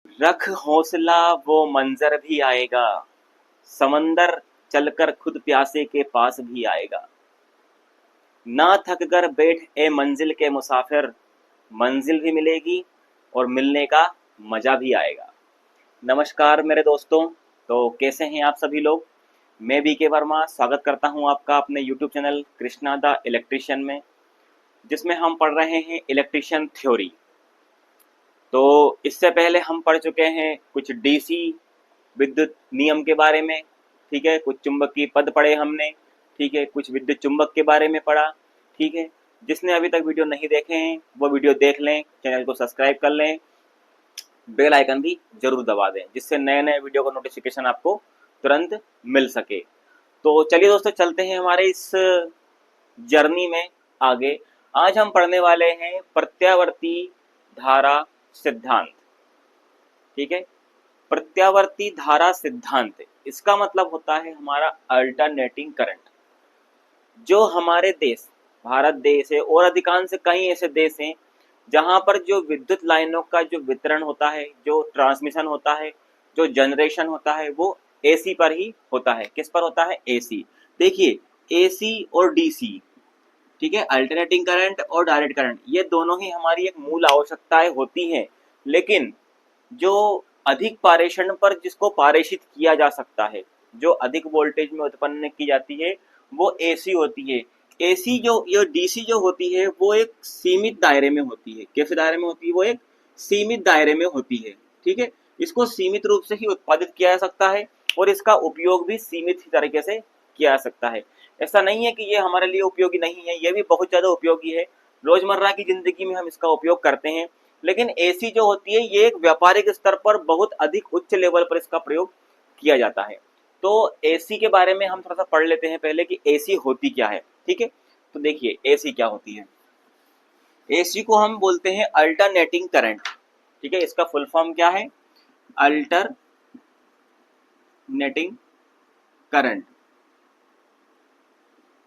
रख हौसला वो मंजर भी आएगा, समंदर चलकर खुद प्यासे के पास भी आएगा। ना थक कर बैठ ए मंजिल के मुसाफिर, मंजिल भी मिलेगी और मिलने का मजा भी आएगा। नमस्कार मेरे दोस्तों, तो कैसे हैं आप सभी लोग। मैं बीके वर्मा स्वागत करता हूं आपका अपने YouTube channel Krishna the electrician में, जिसमें हम पढ़ रहे हैं इलेक्ट्रिशियन थ्योरी। तो इससे पहले हम पढ़ चुके हैं कुछ डीसी विद्युत नियम के बारे में, ठीक है, कुछ चुंबकीय पद पढ़े हमने, ठीक है, कुछ विद्युत चुंबक के बारे में पढ़ा, ठीक है। जिसने अभी तक वीडियो नहीं देखे हैं वो वीडियो देख लें, चैनल को सब्सक्राइब कर लें, बेल आइकन भी जरूर दबा दें, जिससे नए नए वीडियो का नोटिफिकेशन आपको तुरंत मिल सके। तो चलिए दोस्तों, चलते हैं हमारे इस जर्नी में आगे। आज हम पढ़ने वाले हैं प्रत्यावर्ती धारा सिद्धांत, ठीक है। प्रत्यावर्ती धारा सिद्धांत, इसका मतलब होता है हमारा अल्टरनेटिंग करंट। जो हमारे देश भारत देश है और अधिकांश कई ऐसे देश हैं जहां पर जो विद्युत लाइनों का जो वितरण होता है, जो ट्रांसमिशन होता है, जो जनरेशन होता है, वो एसी पर ही होता है। किस पर होता है? एसी। देखिए, एसी और डीसी, ठीक है, अल्टरनेटिंग करंट और डायरेक्ट करंट, ये दोनों ही हमारी एक मूल आवश्यकताएं होती हैं। लेकिन जो अधिक पारेषण पर जिसको पारेषित किया जा सकता है, जो अधिक वोल्टेज में उत्पन्न की जाती है, वो एसी होती है। एसी जो ये डीसी जो होती है वो एक सीमित दायरे में होती है। कैसे दायरे में होती है? वो एक सीमित दायरे में होती है, ठीक है। इसको सीमित रूप से ही उत्पादित किया जा सकता है और इसका उपयोग भी सीमित तरीके से किया जा सकता है। ऐसा नहीं है कि ये हमारे लिए उपयोगी नहीं है, ये भी बहुत ज्यादा उपयोगी है। रोजमर्रा की जिंदगी में हम इसका उपयोग करते हैं। लेकिन एसी जो होती है ये एक व्यापारिक स्तर पर बहुत अधिक उच्च लेवल पर इसका प्रयोग किया जाता है। तो एसी के बारे में हम थोड़ा सा पढ़ लेते हैं पहले कि एसी होती क्या है, ठीक है। तो देखिए, एसी क्या होती है। एसी को हम बोलते हैं अल्टरनेटिंग करंट, ठीक है। इसका फुल फॉर्म क्या है? अल्टरनेटिंग करंट,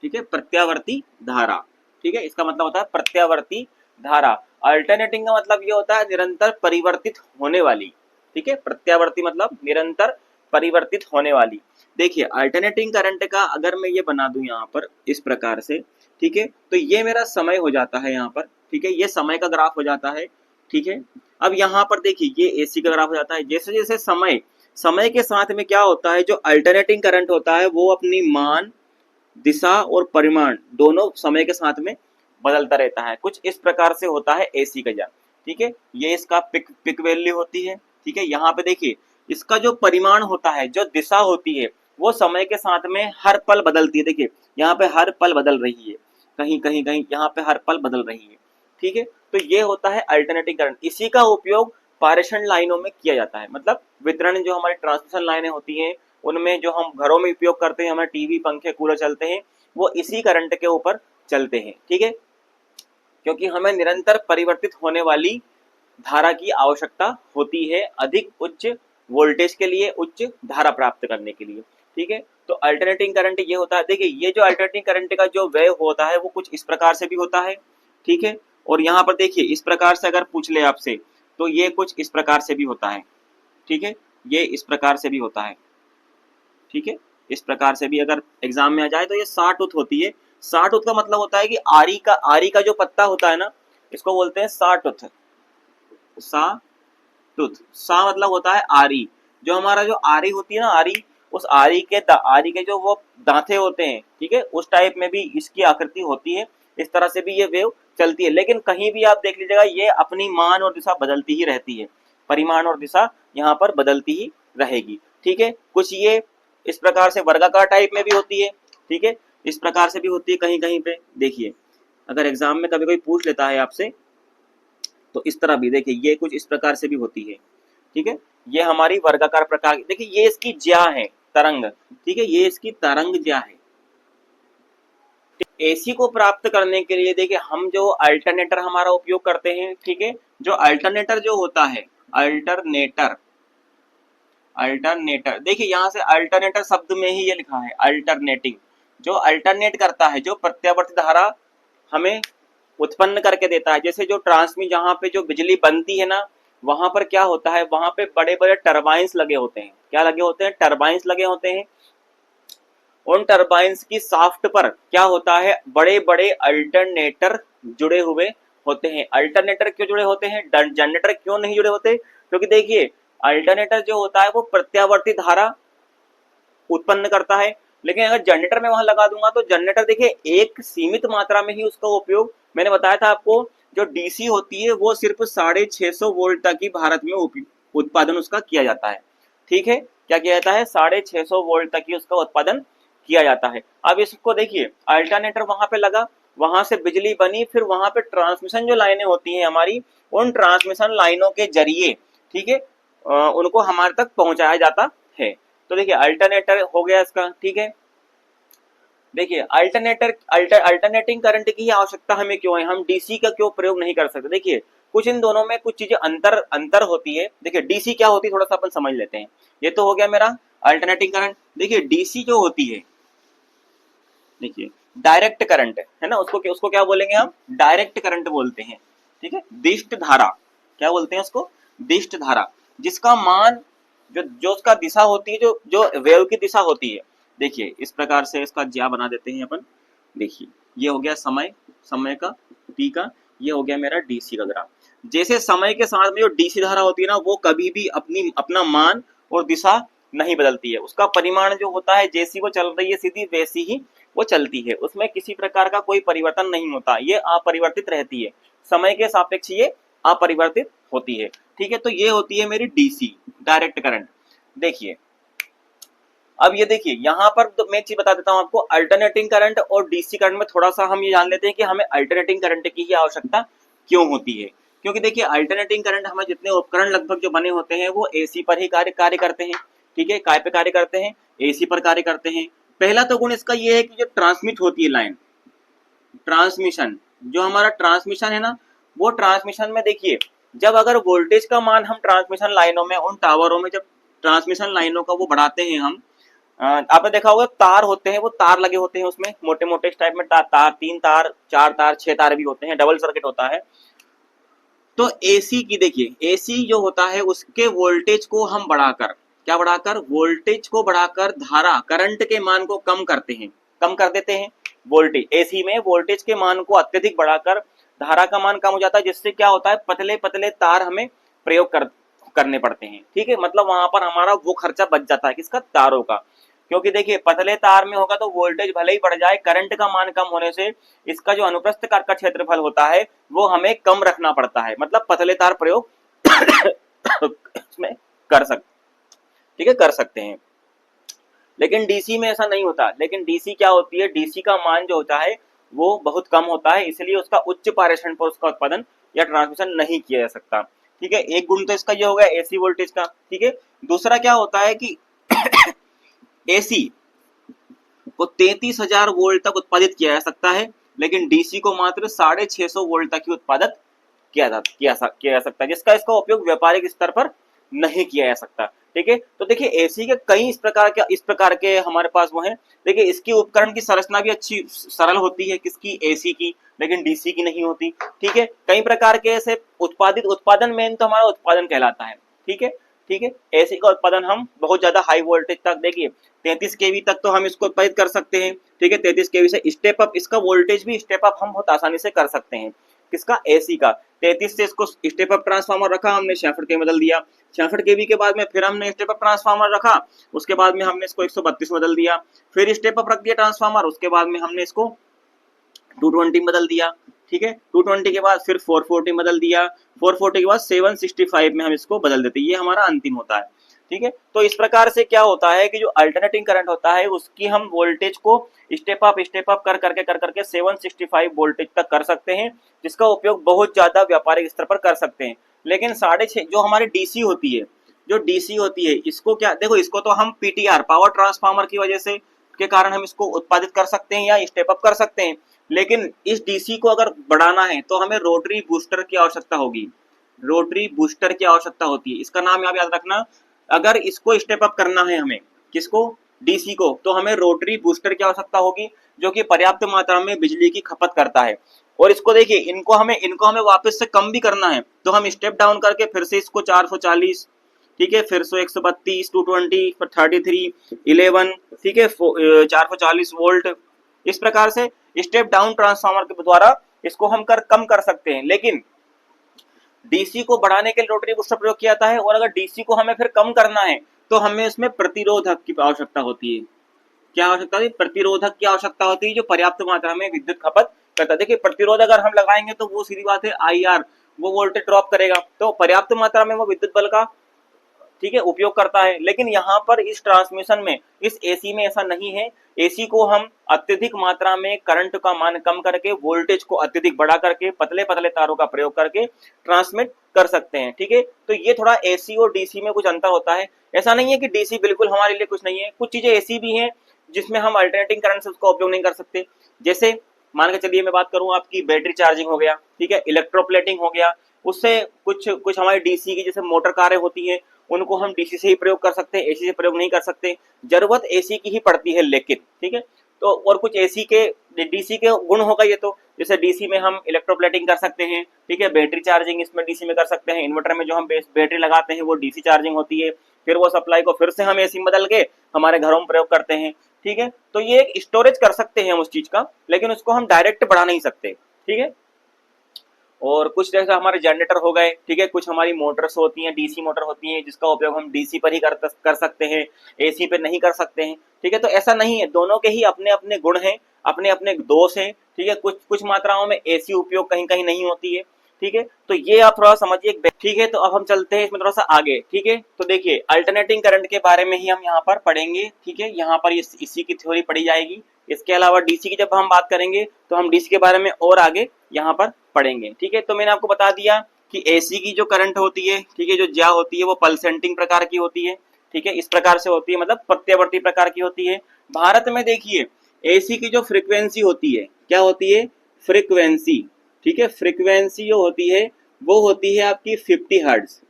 ठीक है, प्रत्यावर्ती धारा, ठीक है। इसका मतलब होता है प्रत्यावर्ती धारा। अल्टरनेटिंग का मतलब ये होता है निरंतर परिवर्तित होने वाली, ठीक है। प्रत्यावर्ती मतलब निरंतर परिवर्तित होने वाली। देखिए, अल्टरनेटिंग करंट का अगर मैं ये बना दूं यहाँ पर इस प्रकार से, ठीक है, तो ये मेरा समय हो जाता है यहाँ पर, ठीक है, ये समय का ग्राफ हो जाता है, ठीक है। अब यहाँ पर देखिए, ये एसी का ग्राफ हो जाता है। जैसे जैसे समय समय के साथ में क्या होता है, जो अल्टरनेटिंग करंट होता है वो अपनी मान, दिशा और परिमाण दोनों समय के साथ में बदलता रहता है। कुछ इस प्रकार से होता है एसी का जाल, ठीक है। ये इसका पिक वैल्यू होती है, ठीक है। यहाँ पे देखिए, इसका जो परिमाण होता है, जो दिशा होती है, वो समय के साथ में हर पल बदलती है। देखिए, यहाँ पे हर पल बदल रही है, कहीं कहीं कहीं यहाँ पे हर पल बदल रही है, ठीक है। तो ये होता है अल्टरनेटिंग करंट। इसी का उपयोग पारेषण लाइनों में किया जाता है। मतलब वितरण, जो हमारी ट्रांसमिशन लाइनें होती हैं, उनमें जो हम घरों में उपयोग करते हैं, हमारे टीवी, पंखे, कूलर चलते हैं, वो इसी करंट के ऊपर चलते हैं, ठीक है। क्योंकि हमें निरंतर परिवर्तित होने वाली धारा की आवश्यकता होती है अधिक उच्च वोल्टेज के लिए, उच्च धारा प्राप्त करने के लिए, ठीक है। तो अल्टरनेटिंग करंट ये होता है। देखिए, ये जो अल्टरनेटिंग करंट का जो वेव होता है वो कुछ इस प्रकार से भी होता है, ठीक है। और यहाँ पर देखिए, इस प्रकार से अगर पूछ ले आपसे तो ये कुछ इस प्रकार से भी होता है, ठीक है। ये इस प्रकार से भी होता है, ठीक है। इस प्रकार से भी अगर एग्जाम में आ जाए तो ये साटूथ होती है। साटूथ का मतलब होता है कि आरी का जो पत्ता होता है ना, इसको बोलते हैं साटूथ। साटूथ, सा मतलब होता है आरी। जो हमारा जो आरी होती है ना, आरी, उस आरी के जो वो दांते होते हैं, ठीक है, उस टाइप में भी इसकी आकृति होती है। इस तरह से भी ये वेव चलती है। लेकिन कहीं भी आप देख लीजिएगा, ये अपनी मान और दिशा बदलती ही रहती है। परिमाण और दिशा यहाँ पर बदलती ही रहेगी, ठीक है। कुछ ये इस प्रकार से वर्गाकार टाइप में भी होती है, ठीक है। इस प्रकार से भी होती है कहीं कहीं पे। देखिए, अगर एग्जाम में कभी कोई पूछ लेता है आपसे तो इस तरह भी देखिए, ये कुछ इस प्रकार से भी होती है, ठीक है। ये हमारी वर्गाकार प्रकार, देखिए ये इसकी ज्या है, तरंग, ठीक है, ये इसकी तरंग ज्या है। एसी को प्राप्त करने के लिए देखिए, हम जो अल्टरनेटर हमारा उपयोग करते हैं, ठीक है। जो अल्टरनेटर जो होता है, अल्टरनेटर, अल्टरनेटर, देखिए यहाँ से अल्टरनेटर शब्द में ही ये लिखा है अल्टरनेटिंग। जो अल्टरनेट करता है, जो प्रत्यावर्ती धारा हमें उत्पन्न करके देता है। जैसे जो ट्रांसमिट, जहाँ पे जो बिजली बनती है ना, वहां पर क्या होता है, वहां पे बड़े बड़े टरबाइंस लगे होते हैं। क्या लगे होते हैं? टरबाइंस लगे होते हैं। उन टरबाइंस की शाफ्ट पर क्या होता है, बड़े बड़े अल्टरनेटर जुड़े हुए होते हैं। अल्टरनेटर क्यों जुड़े होते हैं, जनरेटर क्यों नहीं जुड़े होते? क्योंकि देखिए अल्टरनेटर जो होता है वो प्रत्यावर्ती धारा उत्पन्न करता है, लेकिन अगर जनरेटर में वहां लगा दूंगा तो जनरेटर देखिए एक सीमित मात्रा में ही उसका उपयोग, मैंने बताया था आपको जो डीसी होती है वो सिर्फ 650 वोल्ट तक ही भारत में उत्पादन उसका किया जाता है। ठीक है, क्या किया जाता है? 650 वोल्ट तक ही उसका उत्पादन किया जाता है। अब इसको देखिए अल्टरनेटर वहां पे लगा, वहां से बिजली बनी, फिर वहां पे ट्रांसमिशन जो लाइनें होती हैं हमारी, उन ट्रांसमिशन लाइनों के जरिए, ठीक है, उनको हमारे तक पहुंचाया जाता है। तो देखिए अल्टरनेटर हो गया इसका। ठीक है, देखिए अल्टरनेटिंग करंट की आवश्यकता हमें क्यों है, हम डीसी का क्यों प्रयोग नहीं कर सकते? देखिए कुछ इन दोनों में कुछ चीजें अंतर होती है। देखिए डीसी क्या होती है थोड़ा सा अपन समझ लेते हैं। ये तो हो गया मेरा अल्टरनेटिंग करंट। देखिए डीसी जो होती है, देखिए डायरेक्ट करंट है ना, उसको क्या बोलेंगे हम? डायरेक्ट करंट बोलते हैं। ठीक है, दिष्ट धारा, क्या बोलते हैं उसको? दिष्ट धारा, जिसका मान जो जो उसका दिशा होती है, जो जो वेव की दिशा होती है। देखिए इस प्रकार से इसका ज्या बना देते हैं अपन। देखिए ये हो गया समय का टी का, ये हो गया मेरा डीसी का ग्राफ। जैसे समय के साथ में जो डीसी धारा होती है ना, वो कभी भी अपना मान और दिशा नहीं बदलती है। उसका परिमाण जो होता है, जैसी वो चल रही है सीधी वैसी ही वो चलती है, उसमें किसी प्रकार का कोई परिवर्तन नहीं होता, ये अपरिवर्तित रहती है। समय के सापेक्ष ये अपरिवर्तित होती है। ठीक है, तो ये होती है मेरी डीसी, डायरेक्ट करंट। देखिए अब ये देखिए यहाँ पर तो मैं एक चीज बता देता हूँ आपको, अल्टरनेटिंग करंट और डीसी करंट में थोड़ा सा हम ये जान लेते हैं कि हमें अल्टरनेटिंग करंट की ही आवश्यकता क्यों होती है। क्योंकि देखिए अल्टरनेटिंग करंट हमारे जितने उपकरण लगभग जो बने होते हैं वो एसी पर ही कार्य करते हैं। ठीक है, काय पे कार्य करते हैं? एसी पर कार्य करते हैं। पहला तो गुण इसका ये है कि जो ट्रांसमिट होती है लाइन, ट्रांसमिशन, जो हमारा ट्रांसमिशन है ना, वो ट्रांसमिशन में देखिए जब अगर वोल्टेज का मान हम ट्रांसमिशन लाइनों में, उन टावरों में जब ट्रांसमिशन लाइनों का वो बढ़ाते हैं हम, आपने देखा होगा तार होते हैं, वो तार लगे होते हैं उसमें मोटे मोटे इस टाइप में तार 3 तार 4 तार 6 तार भी होते हैं, डबल सर्किट होता है। तो एसी की देखिए, एसी जो होता है उसके वोल्टेज को हम बढ़ाकर, क्या बढ़ाकर? वोल्टेज को बढ़ाकर धारा करंट के मान को कम करते हैं, कम कर देते हैं। वोल्टेज एसी में वोल्टेज के मान को अत्यधिक बढ़ाकर धारा का मान कम हो जाता है, जिससे क्या होता है, पतले पतले तार हमें प्रयोग करने पड़ते हैं। ठीक है, मतलब वहां पर हमारा वो खर्चा बच जाता है, किसका? तारों का। क्योंकि देखिए पतले तार में होगा तो वोल्टेज भले ही बढ़ जाए, करंट का मान कम होने से इसका जो अनुप्रस्थ काट का क्षेत्रफल होता है वो हमें कम रखना पड़ता है, मतलब पतले तार प्रयोग इसमें कर सकते, ठीक है, कर सकते हैं। लेकिन डीसी में ऐसा नहीं होता। लेकिन डीसी क्या होती है, डीसी का मान जो होता है वो बहुत कम होता है, इसलिए उसका उच्च पारेषण पर उसका उत्पादन या ट्रांसमिशन नहीं किया जा सकता। ठीक है, एक गुण तो इसका ये हो गया एसी वोल्टेज का। ठीक है, दूसरा क्या होता है कि एसी को 33,000 वोल्ट तक उत्पादित किया जा सकता है, लेकिन डीसी को मात्र 650 वोल्ट तक ही उत्पादित किया जा सकता है, जिसका इसका उपयोग व्यापारिक स्तर पर नहीं किया जा सकता। ठीक है, तो देखिए एसी के कई इस प्रकार के हमारे पास वो हैं। देखिए इसकी उपकरण की संरचना भी अच्छी सरल होती है, किसकी? एसी की, लेकिन डीसी की नहीं होती। ठीक है, कई प्रकार के ऐसे उत्पादन मेन तो हमारा उत्पादन कहलाता है। ठीक है, ठीक है, एसी का उत्पादन हम बहुत ज्यादा हाई वोल्टेज तक, देखिए 33 केवी तक तो हम इसको उत्पादित कर सकते हैं। ठीक है, 33 केवी से स्टेप अप, इसका वोल्टेज भी स्टेप अप हम बहुत आसानी से कर सकते हैं। किसका? एसी का। 33 से इसको स्टेप अप ट्रांसफार्मर रखा हमने, 66 के बदल दिया। 66 केवी के बाद में फिर हमने स्टेप अप ट्रांसफार्मर रखा, उसके बाद में हमने इसको 132 बदल दिया। फिर स्टेप अप रख दिया ट्रांसफार्मर, उसके बाद में हमने इसको 220 बदल दिया। ठीक है, 220 के बाद फिर 440 बदल दिया। 440 के बाद 765 में हम इसको बदल देते हैं, ये हमारा अंतिम होता है। ठीक है, तो इस प्रकार से क्या होता है कि जो अल्टरनेटिंग करंट होता है उसकी हम वोल्टेज को स्टेप अप कर करके 765 वोल्टेज तक कर सकते हैं, जिसका उपयोग बहुत ज्यादा व्यापारिक स्तर पर कर सकते हैं। लेकिन 6.5 जो हमारी डीसी होती है, जो डीसी होती है, इसको क्या देखो, इसको तो हम पीटीआर पावर ट्रांसफार्मर की वजह से के कारण हम इसको उत्पादित कर सकते हैं या स्टेप अप कर सकते हैं। लेकिन इस डीसी को अगर बढ़ाना है तो हमें रोटरी बूस्टर की आवश्यकता होगी, रोटरी बूस्टर की आवश्यकता होती है। इसका नाम आप याद रखना, अगर इसको स्टेप अप करना है हमें, किसको? डीसी को, तो हमें रोटरी बूस्टर की आवश्यकता होगी, जो कि पर्याप्त मात्रा में बिजली की खपत करता है। और इसको देखिए, इनको हमें वापस से कम भी करना है, तो हम स्टेप डाउन करके फिर से इसको 440, ठीक है, फिर से 132, 220, फिर 33, 11, ठीक है, 440 वोल्ट। इस प्रकार से स्टेप डाउन ट्रांसफार्मर के द्वारा इसको हम कम कर सकते हैं। लेकिन डीसी को बढ़ाने के लिए रोटरी बूस्टर प्रयोग किया जाता है, और अगर डीसी को हमें फिर कम करना है तो हमें उसमें प्रतिरोधक की आवश्यकता होती है। क्या आवश्यकता होती है? प्रतिरोधक की आवश्यकता होती है, जो पर्याप्त मात्रा में विद्युत खपत करता है। देखिए, प्रतिरोध अगर हम लगाएंगे तो वो सीधी बात है IR, वो वोल्टेज ड्रॉप करेगा, तो पर्याप्त मात्रा में वो विद्युत बल का, ठीक है, उपयोग करता है। लेकिन यहाँ पर इस ट्रांसमिशन में, इस एसी में ऐसा नहीं है। एसी को हम अत्यधिक मात्रा में करंट का मान कम करके, वोल्टेज को अत्यधिक बढ़ा करके, पतले पतले तारों का प्रयोग करके ट्रांसमिट कर सकते हैं, ठीक है। तो ये थोड़ा एसी और डीसी में कुछ अंतर होता है। ऐसा नहीं है कि डीसी बिल्कुल हमारे लिए कुछ नहीं है, कुछ चीजें ऐसी भी हैं जिसमें हम अल्टरनेटिंग करंट से उसका उपयोग नहीं कर सकते। जैसे मान के चलिए मैं बात करूं, आपकी बैटरी चार्जिंग हो गया, ठीक है, इलेक्ट्रोप्लेटिंग हो गया, उससे कुछ कुछ हमारी डीसी की जैसे मोटर कारें होती हैं, उनको हम डीसी से ही प्रयोग कर सकते हैं, एसी से प्रयोग नहीं कर सकते। जरूरत एसी की ही पड़ती है लेकिन, ठीक है। तो और कुछ एसी के डीसी के गुण होगा ये, तो जैसे डीसी में हम इलेक्ट्रोप्लेटिंग कर सकते हैं, ठीक है, बैटरी चार्जिंग इसमें डीसी में कर सकते हैं, इन्वर्टर में जो हम बैटरी लगाते हैं वो डीसी चार्जिंग होती है, फिर वो सप्लाई को फिर से हम एसी में बदल के हमारे घरों में प्रयोग करते हैं, ठीक है। तो ये एक स्टोरेज कर सकते हैं हम उस चीज का, लेकिन उसको हम डायरेक्ट बढ़ा नहीं सकते, ठीक है। और कुछ जैसे हमारे जनरेटर हो गए, ठीक है, कुछ हमारी मोटर्स होती हैं, डीसी मोटर होती हैं, जिसका उपयोग हम डीसी पर ही कर सकते हैं, एसी पे नहीं कर सकते हैं, ठीक है। तो ऐसा नहीं है, दोनों के ही अपने अपने गुण हैं, अपने अपने दोष हैं, ठीक है। कुछ कुछ मात्राओं में एसी उपयोग कहीं कहीं नहीं होती है, ठीक है। तो ये आप थोड़ा समझिए, ठीक है। तो अब हम चलते हैं इसमें थोड़ा सा आगे, ठीक है। तो देखिए, अल्टरनेटिंग करंट के बारे में ही हम यहाँ पर पढ़ेंगे, ठीक है। यहाँ पर इसी की थ्योरी पढ़ी जाएगी। इसके अलावा डीसी की जब हम बात करेंगे तो हम डीसी के बारे में और आगे यहाँ पर पढ़ेंगे, ठीक है। तो मैंने आपको बता दिया कि एसी की जो करंट होती है, ठीक है, जो ज्या होती है वो पल्सेंटिंग प्रकार की होती है, ठीक है, इस प्रकार से होती है, मतलब प्रत्यावर्ती प्रकार की होती है। भारत में देखिए, एसी की जो फ्रीक्वेंसी होती है, क्या होती है? फ्रीक्वेंसी, ठीक है, फ्रीक्वेंसी जो होती है वो होती है आपकी 50 हर्ट्ज।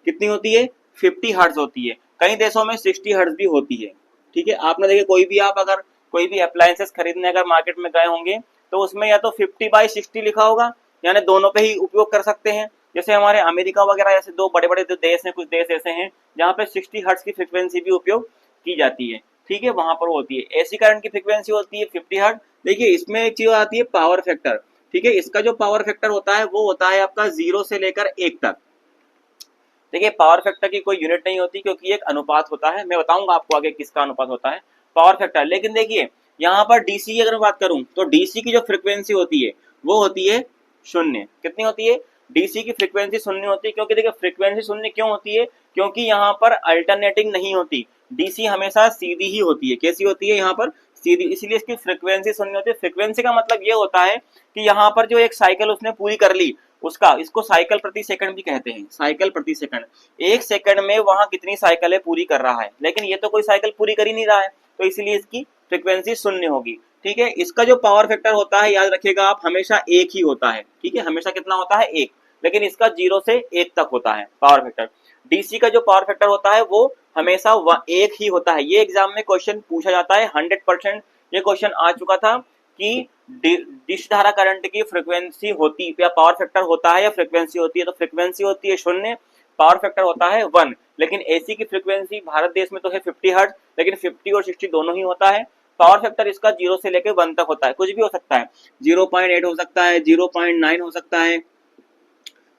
कितनी होती है? 50 हर्ट्ज होती है। कई देशों में 60 हर्ट्ज भी होती है, ठीक है। आपने देखिए, कोई भी आप अगर कोई भी अप्लायंसेस खरीदने अगर मार्केट में गए होंगे तो उसमें या तो 50/60 लिखा होगा, यानी दोनों पे ही उपयोग कर सकते हैं। जैसे हमारे अमेरिका वगैरह ऐसे दो बड़े बड़े जो देश हैं, कुछ देश ऐसे हैं जहाँ पे 60 हर्ट्ज की फ्रीक्वेंसी भी उपयोग की जाती है, ठीक है, वहां पर होती है। एसी करंट की फ्रीक्वेंसी होती है 50 हर्ट्ज। देखिए, इसमें एक चीज आती है पावर फैक्टर, ठीक है। इसका जो पावर फैक्टर होता है वो होता है आपका 0 से लेकर 1 तक। देखिए, पावर फैक्टर की कोई यूनिट नहीं होती, क्योंकि एक अनुपात होता है। मैं बताऊंगा आपको आगे किसका अनुपात होता है पावर फैक्टर। लेकिन देखिए, यहाँ पर डीसी की अगर मैं बात करूं तो डीसी की जो फ्रीक्वेंसी होती है वो होती है 0। कितनी होती है? डीसी की फ्रीक्वेंसी 0 होती है। क्योंकि देखिए, फ्रीक्वेंसी 0 क्यों होती है? क्योंकि यहाँ पर अल्टरनेटिंग नहीं होती, डीसी हमेशा सीधी ही होती है। कैसी होती है? यहाँ पर सीधी, इसलिए इसकी फ्रीक्वेंसी 0 होती है। फ्रीक्वेंसी का मतलब ये होता है कि यहाँ पर जो एक साइकिल उसने पूरी कर ली, उसका, इसको साइकिल प्रति सेकंड भी कहते हैं, साइकिल प्रति सेकंड। एक सेकंड में वहां कितनी साइकिलें पूरी कर रहा है, लेकिन ये तो कोई साइकिल पूरी कर ही नहीं रहा है, तो इसीलिए इसकी फ्रीक्वेंसी 0 होगी, ठीक है। इसका जो पावर फैक्टर होता है, याद रखिएगा आप, हमेशा 1 ही होता है, ठीक है, हमेशा कितना होता है? 1। लेकिन इसका 0 से 1 तक होता है पावर फैक्टर। डीसी का जो पावर फैक्टर होता है वो हमेशा 1 ही होता है। ये एग्जाम में क्वेश्चन पूछा जाता है, 100% ये क्वेश्चन आ चुका था कि डिश धारा करंट की फ्रीक्वेंसी होती या पावर फैक्टर होता है या फ्रीक्वेंसी होती है। तो फ्रीक्वेंसी होती है 0, पावर फैक्टर होता है 1। लेकिन एसी की फ्रीक्वेंसी भारत देश में तो है 50 हर्ट्ज, लेकिन 50 और 60 दोनों ही होता है। पावर फैक्टर इसका 0 से लेकर 1 तक होता है, कुछ भी हो सकता है, 0.8 हो सकता है, 0.9 हो सकता है,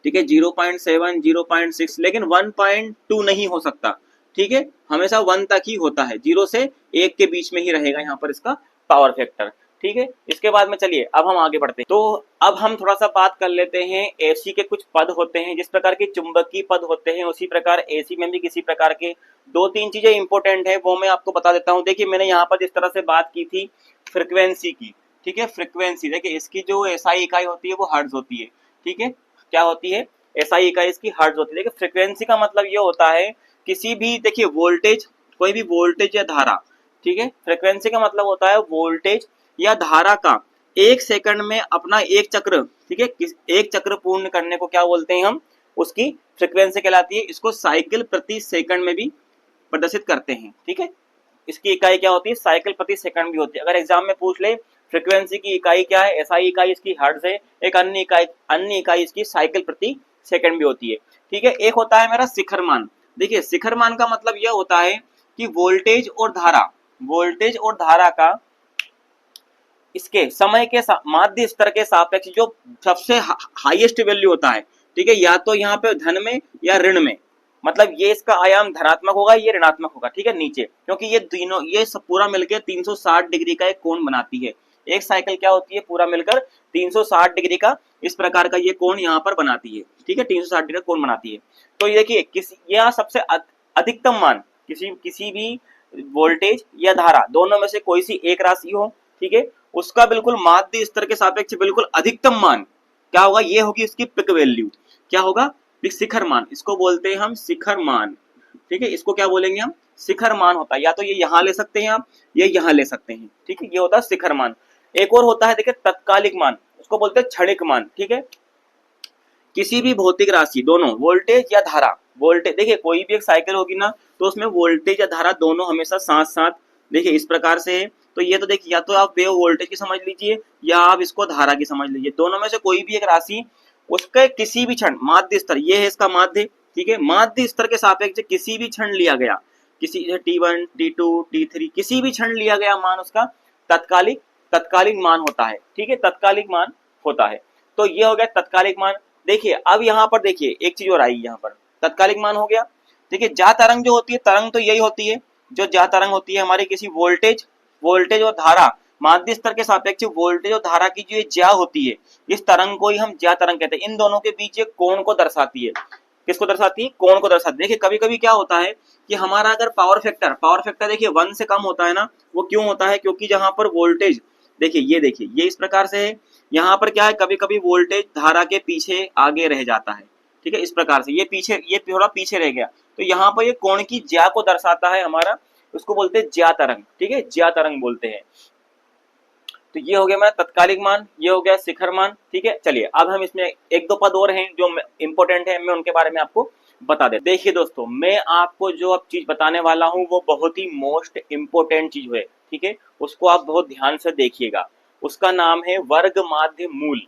ठीक है, 0.7, 0.6, लेकिन 1.2 नहीं हो सकता, ठीक है, हमेशा 1 तक ही होता है, 0 से 1 के बीच में ही रहेगा यहाँ पर इसका पावर फैक्टर, ठीक है। इसके बाद में चलिए अब हम आगे बढ़ते हैं। तो अब हम थोड़ा सा बात कर लेते हैं, एसी के कुछ पद होते हैं, जिस प्रकार के चुंबकीय पद होते हैं उसी प्रकार एसी में भी किसी प्रकार के 2-3 चीजें इंपॉर्टेंट है, वो मैं आपको बता देता हूँ। देखिए, मैंने यहाँ पर जिस तरह से बात की थी फ्रीक्वेंसी की, ठीक है, फ्रीक्वेंसी देखिए, इसकी जो एसआई इकाई होती है वो हर्ट्ज होती है, ठीक है, क्या होती है? एसआई इकाई इसकी हर्ट्ज होती है। देखिए, फ्रीक्वेंसी का मतलब ये होता है किसी भी, देखिए, वोल्टेज, कोई भी वोल्टेज या धारा, ठीक है, फ्रीक्वेंसी का मतलब होता है वोल्टेज या धारा का 1 सेकंड में अपना एक चक्र, ठीक है, एक चक्र पूर्ण करने को क्या बोलते हैं हम? उसकी फ्रीक्वेंसी कहलाती है। इसको साइकिल प्रति सेकंड में भी प्रदर्शित करते हैं, ठीक है। इसकी इकाई क्या होती है? साइकिल प्रति सेकंड भी होती है। अगर एग्जाम में पूछ ले फ्रीक्वेंसी की इकाई क्या है, एसआई इकाई इसकी हर्ट्ज है, एक अन्य इकाई इसकी साइकिल प्रति सेकंड भी होती है। ठीक है, एक होता है मेरा शिखर मान। देखिए शिखर मान का मतलब यह होता है कि वोल्टेज और धारा का इसके समय के माध्य स्तर के सापेक्ष जो सबसे हाईएस्ट वैल्यू होता है, ठीक है, या तो यहाँ पे धन में या ऋण में, मतलब ये इसका आयाम धनात्मक होगा, ये ऋणात्मक होगा, ठीक है, नीचे, क्योंकि ये तीनों ये सब पूरा मिलकर 360 डिग्री का एक कोण बनाती है। एक साइकिल क्या होती है, पूरा मिलकर 360 डिग्री का इस प्रकार का ये कोण यहाँ पर बनाती है, ठीक है, 360 डिग्री का कोण बनाती है। तो ये देखिए यहाँ सबसे अधिकतम मान किसी भी वोल्टेज या धारा दोनों में से कोई सी एक राशि हो, ठीक है, उसका बिल्कुल माध्य स्तर के सापेक्ष बिल्कुल अधिकतम मान क्या होगा, ये होगी इसकी पिक वैल्यू। क्या होगा, शिखर मान, इसको बोलते हैं हम शिखर मान, ठीक है, इसको क्या बोलेंगे हम, शिखर मान होता है। या तो ये यहां ले सकते हैं आप, ये यहां ले सकते हैं, ठीक है, ये होता है शिखर मान। एक और होता है देखिए तत्कालिक मान, उसको बोलते हैं क्षणिक मान, ठीक है। किसी भी भौतिक राशि दोनों वोल्टेज या धारा, वोल्टेज देखिए कोई भी एक साइकिल होगी ना तो उसमें वोल्टेज या धारा दोनों हमेशा साथ साथ देखिए इस प्रकार से है। तो ये तो देखिए या तो आप वेव वोल्टेज की समझ लीजिए या आप इसको धारा की समझ लीजिए, दोनों में से कोई भी एक राशि उसके किसी भी क्षण माध्य स्तर, ये है इसका माध्य, ठीक है, माध्य स्तर के सापेक्ष किसी भी क्षण लिया गया, किसी T1 T2 T3 किसी भी क्षण लिया गया मान उसका तत्कालिक मान होता है, ठीक है, तत्कालिक मान होता है। तो ये हो गया तत्कालिक मान। देखिए अब यहाँ पर देखिए एक चीज और आई, यहाँ पर तत्कालिक मान हो गया। देखिए जा तरंग जो होती है, तरंग तो यही होती है, जो जा तरंग होती है हमारी किसी वोल्टेज और धारा माध्य स्तर के सापेक्ष वोल्टेज और धारा की जो ये ज्या होती है, इस तरंग को ही हम ज्या तरंग कहते हैं। इन दोनों के बीच एक कोण को दर्शाती है, किसको दर्शाती है, कोण को दर्शाती है। देखिए कभी कभी क्या होता है कि हमारा अगर पावर फैक्टर देखिए 1 से कम होता है ना, वो क्यों होता है, क्योंकि जहां पर वोल्टेज देखिए ये इस प्रकार से है, यहाँ पर क्या है कभी कभी वोल्टेज धारा के पीछे आगे रह जाता है, ठीक है, इस प्रकार से ये थोड़ा पीछे रह गया, तो यहाँ पर ये कोण की ज्या को दर्शाता है हमारा, उसको बोलते हैं ज्या तरंग, ठीक है, ज्या तरंग बोलते हैं। तो ये हो गया मेरा तत्कालिक मान, ये हो गया शिखर मान, ठीक है। चलिए अब हम इसमें एक दो पद और हैं जो इंपॉर्टेंट है, मैं उनके बारे में आपको बता दे। देखिए दोस्तों मैं आपको जो अब चीज बताने वाला हूँ वो बहुत ही मोस्ट इंपोर्टेंट चीज है, ठीक है, उसको आप बहुत ध्यान से देखिएगा। उसका नाम है वर्ग माध्य मूल,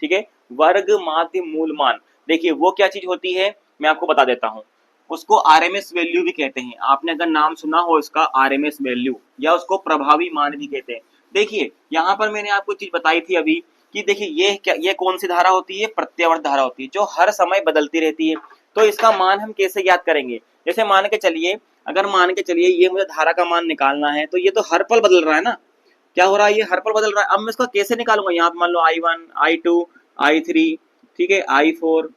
ठीक है, वर्ग माध्य मूल मान। देखिए वो क्या चीज होती है मैं आपको बता देता हूँ। उसको आरएमएस वैल्यू भी कहते हैं, आपने अगर नाम सुना हो इसका आरएमएस वैल्यू, या उसको प्रभावी मान भी कहते हैं। देखिए यहाँ पर मैंने आपको चीज बताई थी अभी कि देखिए ये कौन सी धारा होती है, प्रत्यावर्त धारा होती है जो हर समय बदलती रहती है। तो इसका मान हम कैसे ज्ञात करेंगे, जैसे मान के चलिए ये मुझे धारा का मान निकालना है, तो ये तो हर पल बदल रहा है ना, क्या हो रहा है, ये हर पल बदल रहा है। अब मैं इसको कैसे निकालूंगा, यहाँ मान लो I1 I2 I3, ठीक है, I4,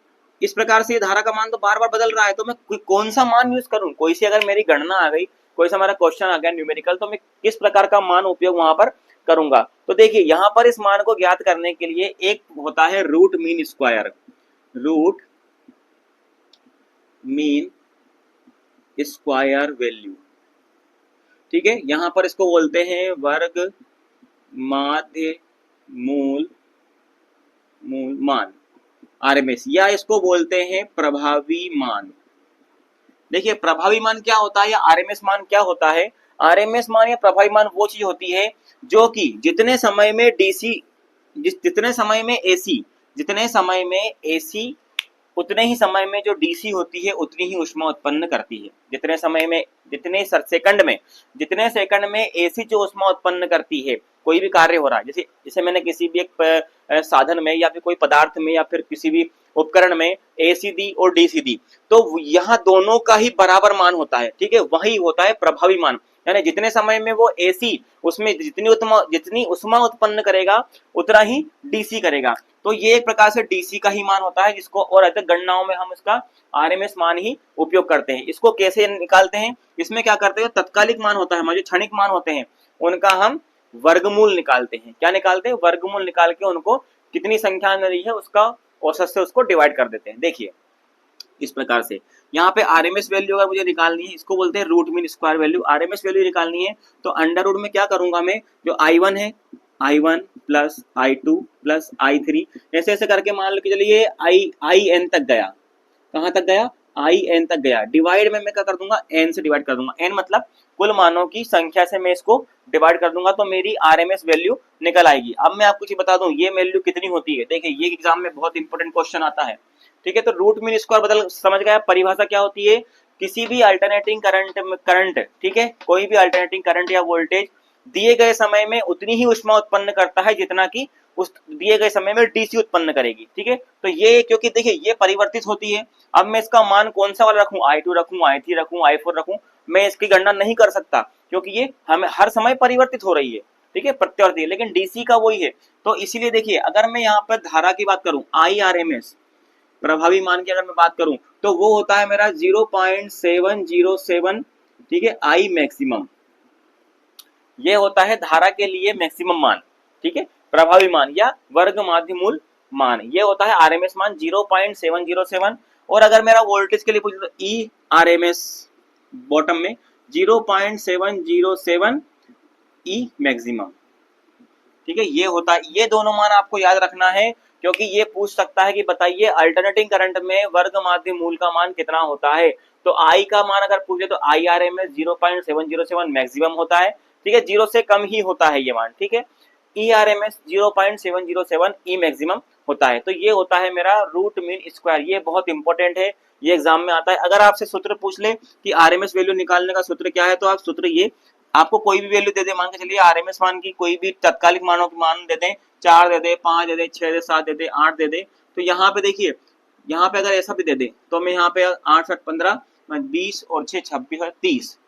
इस प्रकार से ये धारा का मान तो बार बार बदल रहा है, तो मैं कौन सा मान यूज करूं, कोई सी अगर मेरी गणना आ गई, कोई सा हमारा क्वेश्चन आ गया न्यूमेरिकल, तो मैं किस प्रकार का मान उपयोग वहां पर करूंगा। तो देखिए यहाँ पर इस मान को ज्ञात करने के लिए एक होता है रूट मीन स्क्वायर वैल्यू, ठीक है, यहाँ पर इसको बोलते हैं वर्ग माध्य मूल मान आरएमएस, या इसको बोलते हैं प्रभावी मान। देखिए प्रभावी मान क्या होता है या आरएमएस मान क्या होता है, आरएमएस मान या प्रभावी मान वो चीज होती है जो कि जितने समय में एसी उतने ही समय में जो डीसी होती है उतनी ही ऊष्मा उत्पन्न करती है। जितने सेकंड में एसी जो ऊष्मा उत्पन्न करती है, कोई भी कार्य हो रहा है, जैसे मैंने किसी भी एक साधन में या फिर कोई पदार्थ में या फिर किसी भी उपकरण में एसी दी और डीसी दी, तो यहाँ दोनों का ही बराबर मान होता है, ठीक है, वही होता है प्रभावी मान। यानी जितने समय में वो एसी उसमें जितनी ऊष्मा उत्पन्न करेगा उतना ही डीसी करेगा। तो ये एक प्रकार से डीसी का ही मान होता है, जिसको और अधिक गणनाओं में हम इसका आरएमएस मान ही उपयोग करते हैं। इसको कैसे निकालते हैं, इसमें क्या करते हैं, तत्कालिक मान होता है, हमारे क्षणिक मान होते हैं, उनका हम वर्गमूल निकालते हैं। क्या निकालते हैं, वर्गमूल निकाल के उनको कितनी संख्या में रही है उसका औसत से उसको डिवाइड कर देते हैं। देखिए इस प्रकार से यहाँ पे आरएमएस वैल्यू अगर मुझे निकालनी है, इसको बोलते हैं root mean square value. RMS value निकालनी है तो अंडर रूट में क्या करूंगा मैं, जो I1 है I1 plus I2 plus I3 ऐसे ऐसे करके मान लो कि चलिए IN तक गया, कहाँ तक गया, आई एन तक गया, डिवाइड में मैं क्या कर दूंगा, एन से डिवाइड कर दूंगा, एन मतलब कुल मानों की संख्या से मैं इसको डिवाइड कर दूंगा तो मेरी आरएमएस वैल्यू निकल आएगी। अब मैं आपको बता दूं ये वैल्यू कितनी होती है, देखिए ये एग्जाम में बहुत इंपॉर्टेंट क्वेश्चन आता है, ठीक है। तो रूट मीन स्क्वायर बदल समझ गया, परिभाषा क्या होती है, किसी भी अल्टरनेटिंग करंट, ठीक है, कोई भी अल्टरनेटिंग करंट या वोल्टेज दिए गए समय में उतनी ही ऊष्मा उत्पन्न करता है जितना कि उस दिए गए समय में डीसी उत्पन्न करेगी, ठीक है। तो ये क्योंकि देखिए ये परिवर्तित होती है, अब मैं इसका मान कौन सा वाला रखूं, I2 रखूं, I3 रखूं, I4 रखूं, मैं इसकी गणना नहीं कर सकता क्योंकि ये हमें हर समय परिवर्तित हो रही है, ठीक है, प्रत्यावर्ती, लेकिन डीसी का वही है। तो इसीलिए देखिए अगर मैं यहाँ पर धारा की बात करूं, IRMS प्रभावी मान की अगर मैं बात करूं तो वो होता है मेरा 0.707, ठीक है, आई मैक्सिमम, ये होता है धारा के लिए मैक्सिमम मान, ठीक है, प्रभावी मान या वर्ग माध्य मूल मान, ये होता है आरएमएस मान 0.707। और अगर मेरा वोल्टेज के लिए पूछे तो ई आरएमएस बॉटम में 0.707 ई मैक्सिमम, ठीक है, ये होता है। ये दोनों मान आपको याद रखना है क्योंकि ये पूछ सकता है कि बताइए अल्टरनेटिंग करंट में वर्ग माध्य मूल का मान कितना होता है। तो आई का मान अगर पूछे तो I R M S 0.707 maximum होता है, ठीक है, जीरो से कम ही होता है ये मान, ठीक है। E R M S 0.707 E maximum होता है। तो ये होता है मेरा रूट मीन स्क्वायर, ये बहुत इंपॉर्टेंट है, ये एग्जाम में आता है। अगर आपसे सूत्र पूछ ले कि आरएमएस वैल्यू निकालने का सूत्र क्या है तो आप सूत्र ये, आपको कोई भी वैल्यू दे दे, मान के चलिए आरएमएस मान की कोई भी तत्कालिक मानों की मान दे दें, 4 दे दे, 5 दे दे, 6 दे, 7 दे दे, 8 दे दे, तो यहाँ पे देखिए, यहाँ पे अगर ऐसा भी दे दे तो मैं यहाँ पे 8 7 15 20 और 6 26 30,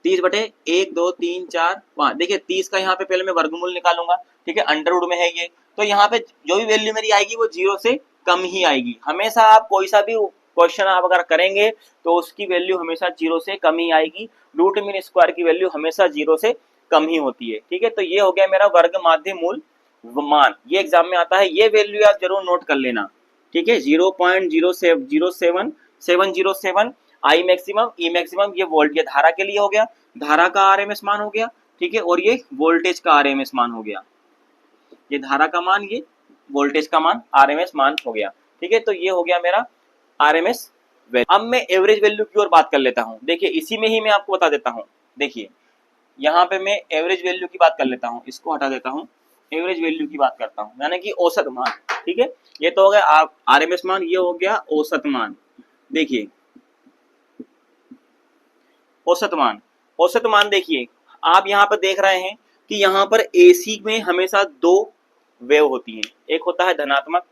30 बटे 1 2 3 4 5, देखिए 30 का यहाँ पे पहले मैं वर्गमूल निकालूंगा, ठीक है, अंडरवुड में है ये, तो यहाँ पे जो भी वैल्यू मेरी आएगी वो जीरो से कम ही आएगी। हमेशा आप कोई सा भी क्वेश्चन आप अगर करेंगे तो उसकी वैल्यू हमेशा जीरो से कम ही आएगी, रूट मीन स्क्वायर की वैल्यू हमेशा जीरो से कम ही होती है, ठीक है। तो ये हो गया मेरा वर्ग माध्य मूल मान, ये एग्जाम में आता है, ये वैल्यू आप जरूर नोट कर लेना, ठीक है, 0.07707 आई मैक्सिमम, ई मैक्सिमम, ये वोल्ट ये धारा के लिए हो गया, धारा का आरएमएस मान हो गया, ठीक है, और ये वोल्टेज का आरएमएस मान हो गया, ये धारा का मान, ये वोल्टेज का मान, आरएमएस मान हो गया, ठीक है। तो ये हो गया मेरा आरएमएस वैल्यू। अब मैं एवरेज वैल्यू की ओर बात कर लेता हूं, देखिए इसी में ही मैं आपको बता देता हूं, देखिए यहाँ पे मैं एवरेज वैल्यू की बात कर लेता हूं, इसको हटा देता हूं, एवरेज वैल्यू की बात करता हूं, यानी कि औसत मान, ठीक है, ये तो हो गया आरएमएस मान, ये हो गया औसत मान। देखिए औसत मान, औसत मान देखिए आप यहाँ पर देख रहे हैं कि यहाँ पर एसी में हमेशा दो वेव होती हैं, एक होता है धनात्मक,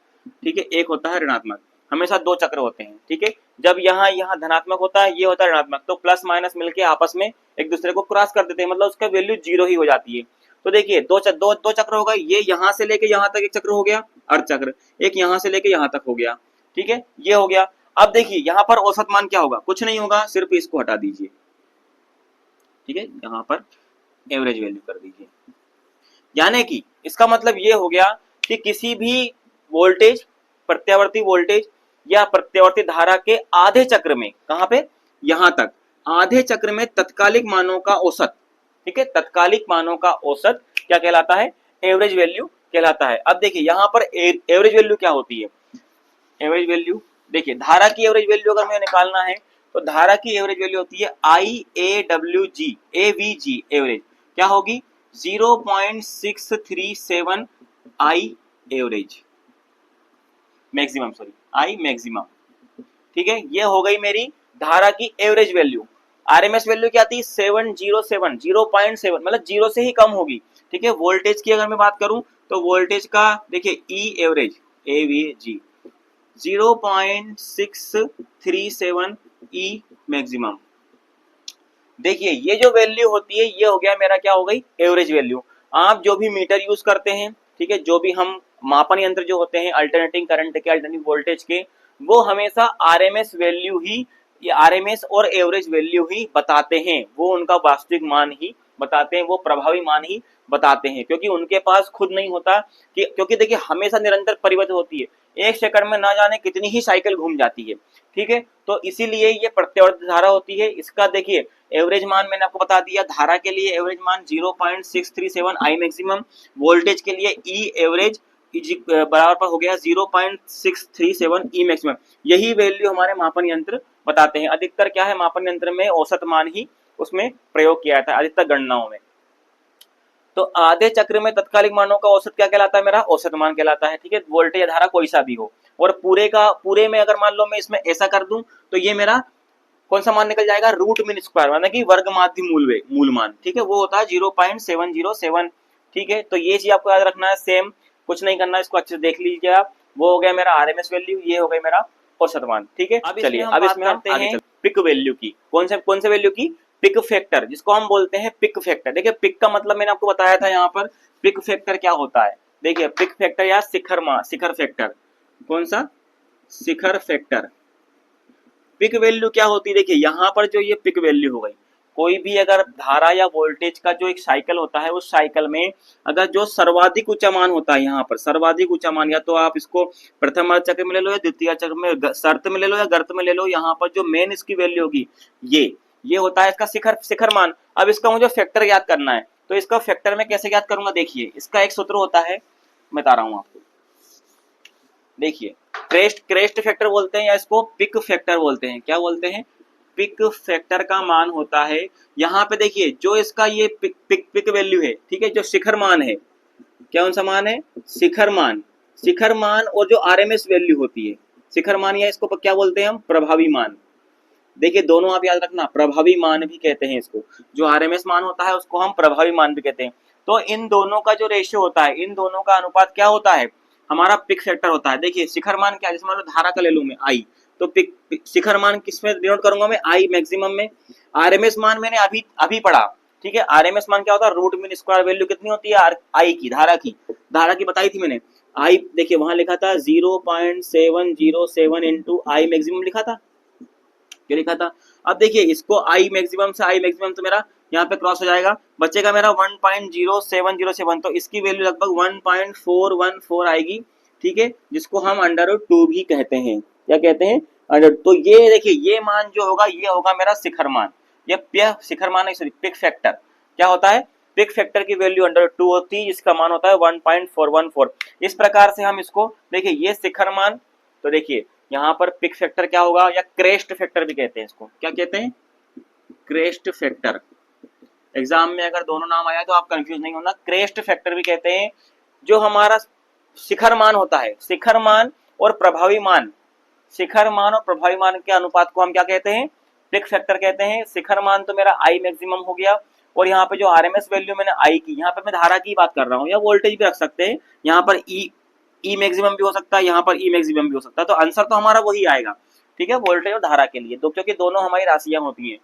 ठीक है, एक होता है ऋणात्मक, हमेशा दो चक्र होते हैं, ठीक है। जब यहाँ धनात्मक होता है, ये होता है ऋणात्मक, तो प्लस माइनस मिलके आपस में एक दूसरे को क्रॉस कर देते हैं, मतलब उसका वैल्यू जीरो ही हो जाती है। तो देखिए दो चक्र हो गए, ये यहाँ से लेके यहाँ तक एक चक्र हो गया अर्ध चक्र, एक यहाँ से लेके यहाँ तक हो गया, ठीक है, ये हो गया। अब देखिए यहाँ पर औसत मान क्या होगा, कुछ नहीं होगा, सिर्फ इसको हटा दीजिए, ठीक है, यहाँ पर एवरेज वैल्यू कर दीजिए, यानी कि इसका मतलब ये हो गया कि किसी भी वोल्टेज, प्रत्यावर्ती वोल्टेज या प्रत्यावर्ती धारा के आधे चक्र में, कहां पे, यहां तक, आधे चक्र में तत्कालिक मानों का औसत, ठीक है, तत्कालिक मानों का औसत क्या कहलाता है, एवरेज वैल्यू कहलाता है। अब देखिए यहाँ पर एवरेज वैल्यू क्या होती है, एवरेज वैल्यू देखिए धारा की एवरेज वैल्यू अगर मुझे निकालना है तो धारा की एवरेज वैल्यू होती है IAWG AVG, एवरेज क्या होगी 0.637 I average maximum, sorry I maximum, ठीक है, ये हो गई मेरी धारा की एवरेज वैल्यू। आरएमएस वैल्यू क्या आती है 707, 0.7 मतलब जीरो से ही कम होगी, ठीक है। वोल्टेज की अगर मैं बात करूं तो वोल्टेज का देखिए ई एवरेज AVG 0.637 ई मैक्सिमम, देखिए ये जो वैल्यू होती है ये हो गया मेरा क्या हो गई एवरेज वैल्यू। आप जो भी मीटर यूज करते हैं, ठीक है, जो भी हम मापन यंत्र जो होते हैं अल्टरनेटिंग करंट के, अल्टरनेटिंग वोल्टेज के, वो हमेशा आरएमएस वैल्यू ही, आरएमएस और एवरेज वैल्यू ही बताते हैं, वो उनका वास्तविक मान ही बताते हैं, वो प्रभावी मान ही बताते हैं, क्योंकि उनके पास खुद नहीं होता कि, क्योंकि देखिए हमेशा निरंतर परिवर्तन होती है, एक सेकंड में ना जाने कितनी ही साइकिल घूम जाती है, ठीक है। तो इसीलिए ये प्रत्यावर्ती धारा होती है। इसका देखिए एवरेज मान मैंने आपको बता दिया, धारा के लिए एवरेज मान 0.637 आई मैक्सिमम, वोल्टेज के लिए ई एवरेज बराबर पर हो गया 0.637 ई मैक्सिमम। यही वैल्यू हमारे मापन यंत्र बताते हैं। अधिकतर क्या है, मापन यंत्र में औसत मान ही उसमें प्रयोग किया जाता है अधिकतर गणनाओं में। तो आधे चक्र में तत्कालिक मानों का औसत क्या कहलाता है, मेरा औसत मान कहलाता है। ठीक है, वोल्टेज धारा कोई सा भी हो। और पूरे में अगर मान लो मैं इसमें ऐसा कर दूं तो ये मेरा कौन सा मान निकल जाएगा, रूट मीन स्क्वायर, मतलब कि वर्ग माध्य मूल मान। ठीक है, वो होता है 0.707। ठीक है, तो ये चीज आपको याद रखना है। सेम कुछ नहीं करना, इसको अच्छे से देख लीजिए आप। वो हो गया मेरा आरएमएस वैल्यू, ये हो गया मेरा औसत मान। ठीक है, चलिए अब इसमें हम आगे चलते हैं पिक वैल्यू की। कौन से वैल्यू की, पिक फैक्टर, जिसको हम बोलते हैं पिक फैक्टर। देखिए पिक का मतलब मैंने आपको बताया था यहाँ पर, पिक फैक्टर क्या होता है। देखिए पिक फैक्टर या शिखर फैक्टर, कौन सा, शिखर फैक्टर। पिक वैल्यू क्या होती है, देखिए यहाँ पर जो ये पिक वैल्यू हो गई, कोई भी अगर धारा या वोल्टेज का जो एक साइकिल होता है, उस साइकिल में अगर जो सर्वाधिक ऊंचा मान होता है, यहाँ पर सर्वाधिक ऊंचा मान, या तो आप इसको प्रथम अर्ध चक्र में ले लो या द्वितीय चक्र में शर्त में ले लो या गर्त में ले लो, यहाँ पर जो मेन इसकी वैल्यू होगी ये होता है इसका शिखर मान। अब इसका मुझे फैक्टर याद करना है, तो इसका फैक्टर में कैसे याद करूंगा, देखिए इसका एक सूत्र होता है, मैं बता रहा हूँ आपको। देखिए क्रेस्ट फैक्टर बोलते हैं या इसको पिक फैक्टर बोलते हैं। क्या बोलते हैं, पिक फैक्टर का मान होता है यहाँ पे। देखिए जो इसका ये पिक वैल्यू है, ठीक है, जो शिखर मान है, क्या सा मान है, शिखर मान और जो आरएमएस वैल्यू होती है, शिखर मान या इसको क्या बोलते हैं हम, प्रभावी मान। देखिए दोनों आप याद रखना, प्रभावी मान भी कहते हैं इसको। जो आरएमएस मान होता है उसको हम प्रभावी मान भी कहते हैं। तो इन दोनों का जो रेशियो होता है, इन दोनों का अनुपात क्या होता है, हमारा पिक फैक्टर होता है। देखिए शिखर मान क्या, जैसे मान लो धारा का ले लूं मैं आई, तो शिखर मान किस में डिनोट करूंगा मैं, आई मैक्सिमम में। आरएमएस मान मैंने अभी पढ़ा, ठीक है, आरएमएस मान क्या होता है, रूट मीन स्क्वायर वैल्यू कितनी होती है आई की, धारा की बताई थी मैंने। आई देखिए वहां लिखा था 0.707 इंटू आई मैक्सिमम लिखा था, क्या लिखा था। अब देखिए इसको आई मैक्सिमम से आई मैक्सिमम तो मेरा यहाँ पे क्रॉस हो जाएगा, बचेगा मेरा 1.0707, तो इसकी वैल्यू लगभग 1.414 आएगी। ठीक है, जिसको हम √2 भी कहते हैं। क्या कहते हैं, तो ये देखिए ये मान जो होगा ये होगा मेरा शिखर मान, ये शिखर मान सॉरी पिक फैक्टर। क्या होता है, पिक फैक्टर की वैल्यू √2 होती है, जिसका मान होता है 1.414। इस प्रकार से हम इसको देखिए, ये शिखर मान, तो देखिए यहाँ पर पिक फैक्टर क्या होगा, या क्रेस्ट फैक्टर भी कहते हैं इसको। क्या कहते हैं, क्रेस्ट फैक्टर। एग्जाम में अगर दोनों नाम आया तो आप कंफ्यूज नहीं होना, क्रेस्ट फैक्टर भी कहते हैं। जो हमारा शिखर मान होता है, शिखर मान और प्रभावी मान, शिखर मान और प्रभावी मान के अनुपात को हम क्या कहते हैं, पिक फैक्टर कहते हैं। शिखर मान तो मेरा आई मैक्सिमम हो गया, और यहाँ पे जो आरएमएस वैल्यू मैंने आई की, यहाँ पे मैं धारा की बात कर रहा हूँ, या वोल्टेज भी रख सकते हैं, यहाँ पर ई मैक्सिमम भी हो सकता है, यहाँ पर ई मैक्सिमम भी हो सकता है। तो आंसर तो हमारा वही आएगा, ठीक है, वोल्टेज और धारा के लिए, क्योंकि दोनों हमारी राशियां होती हैं।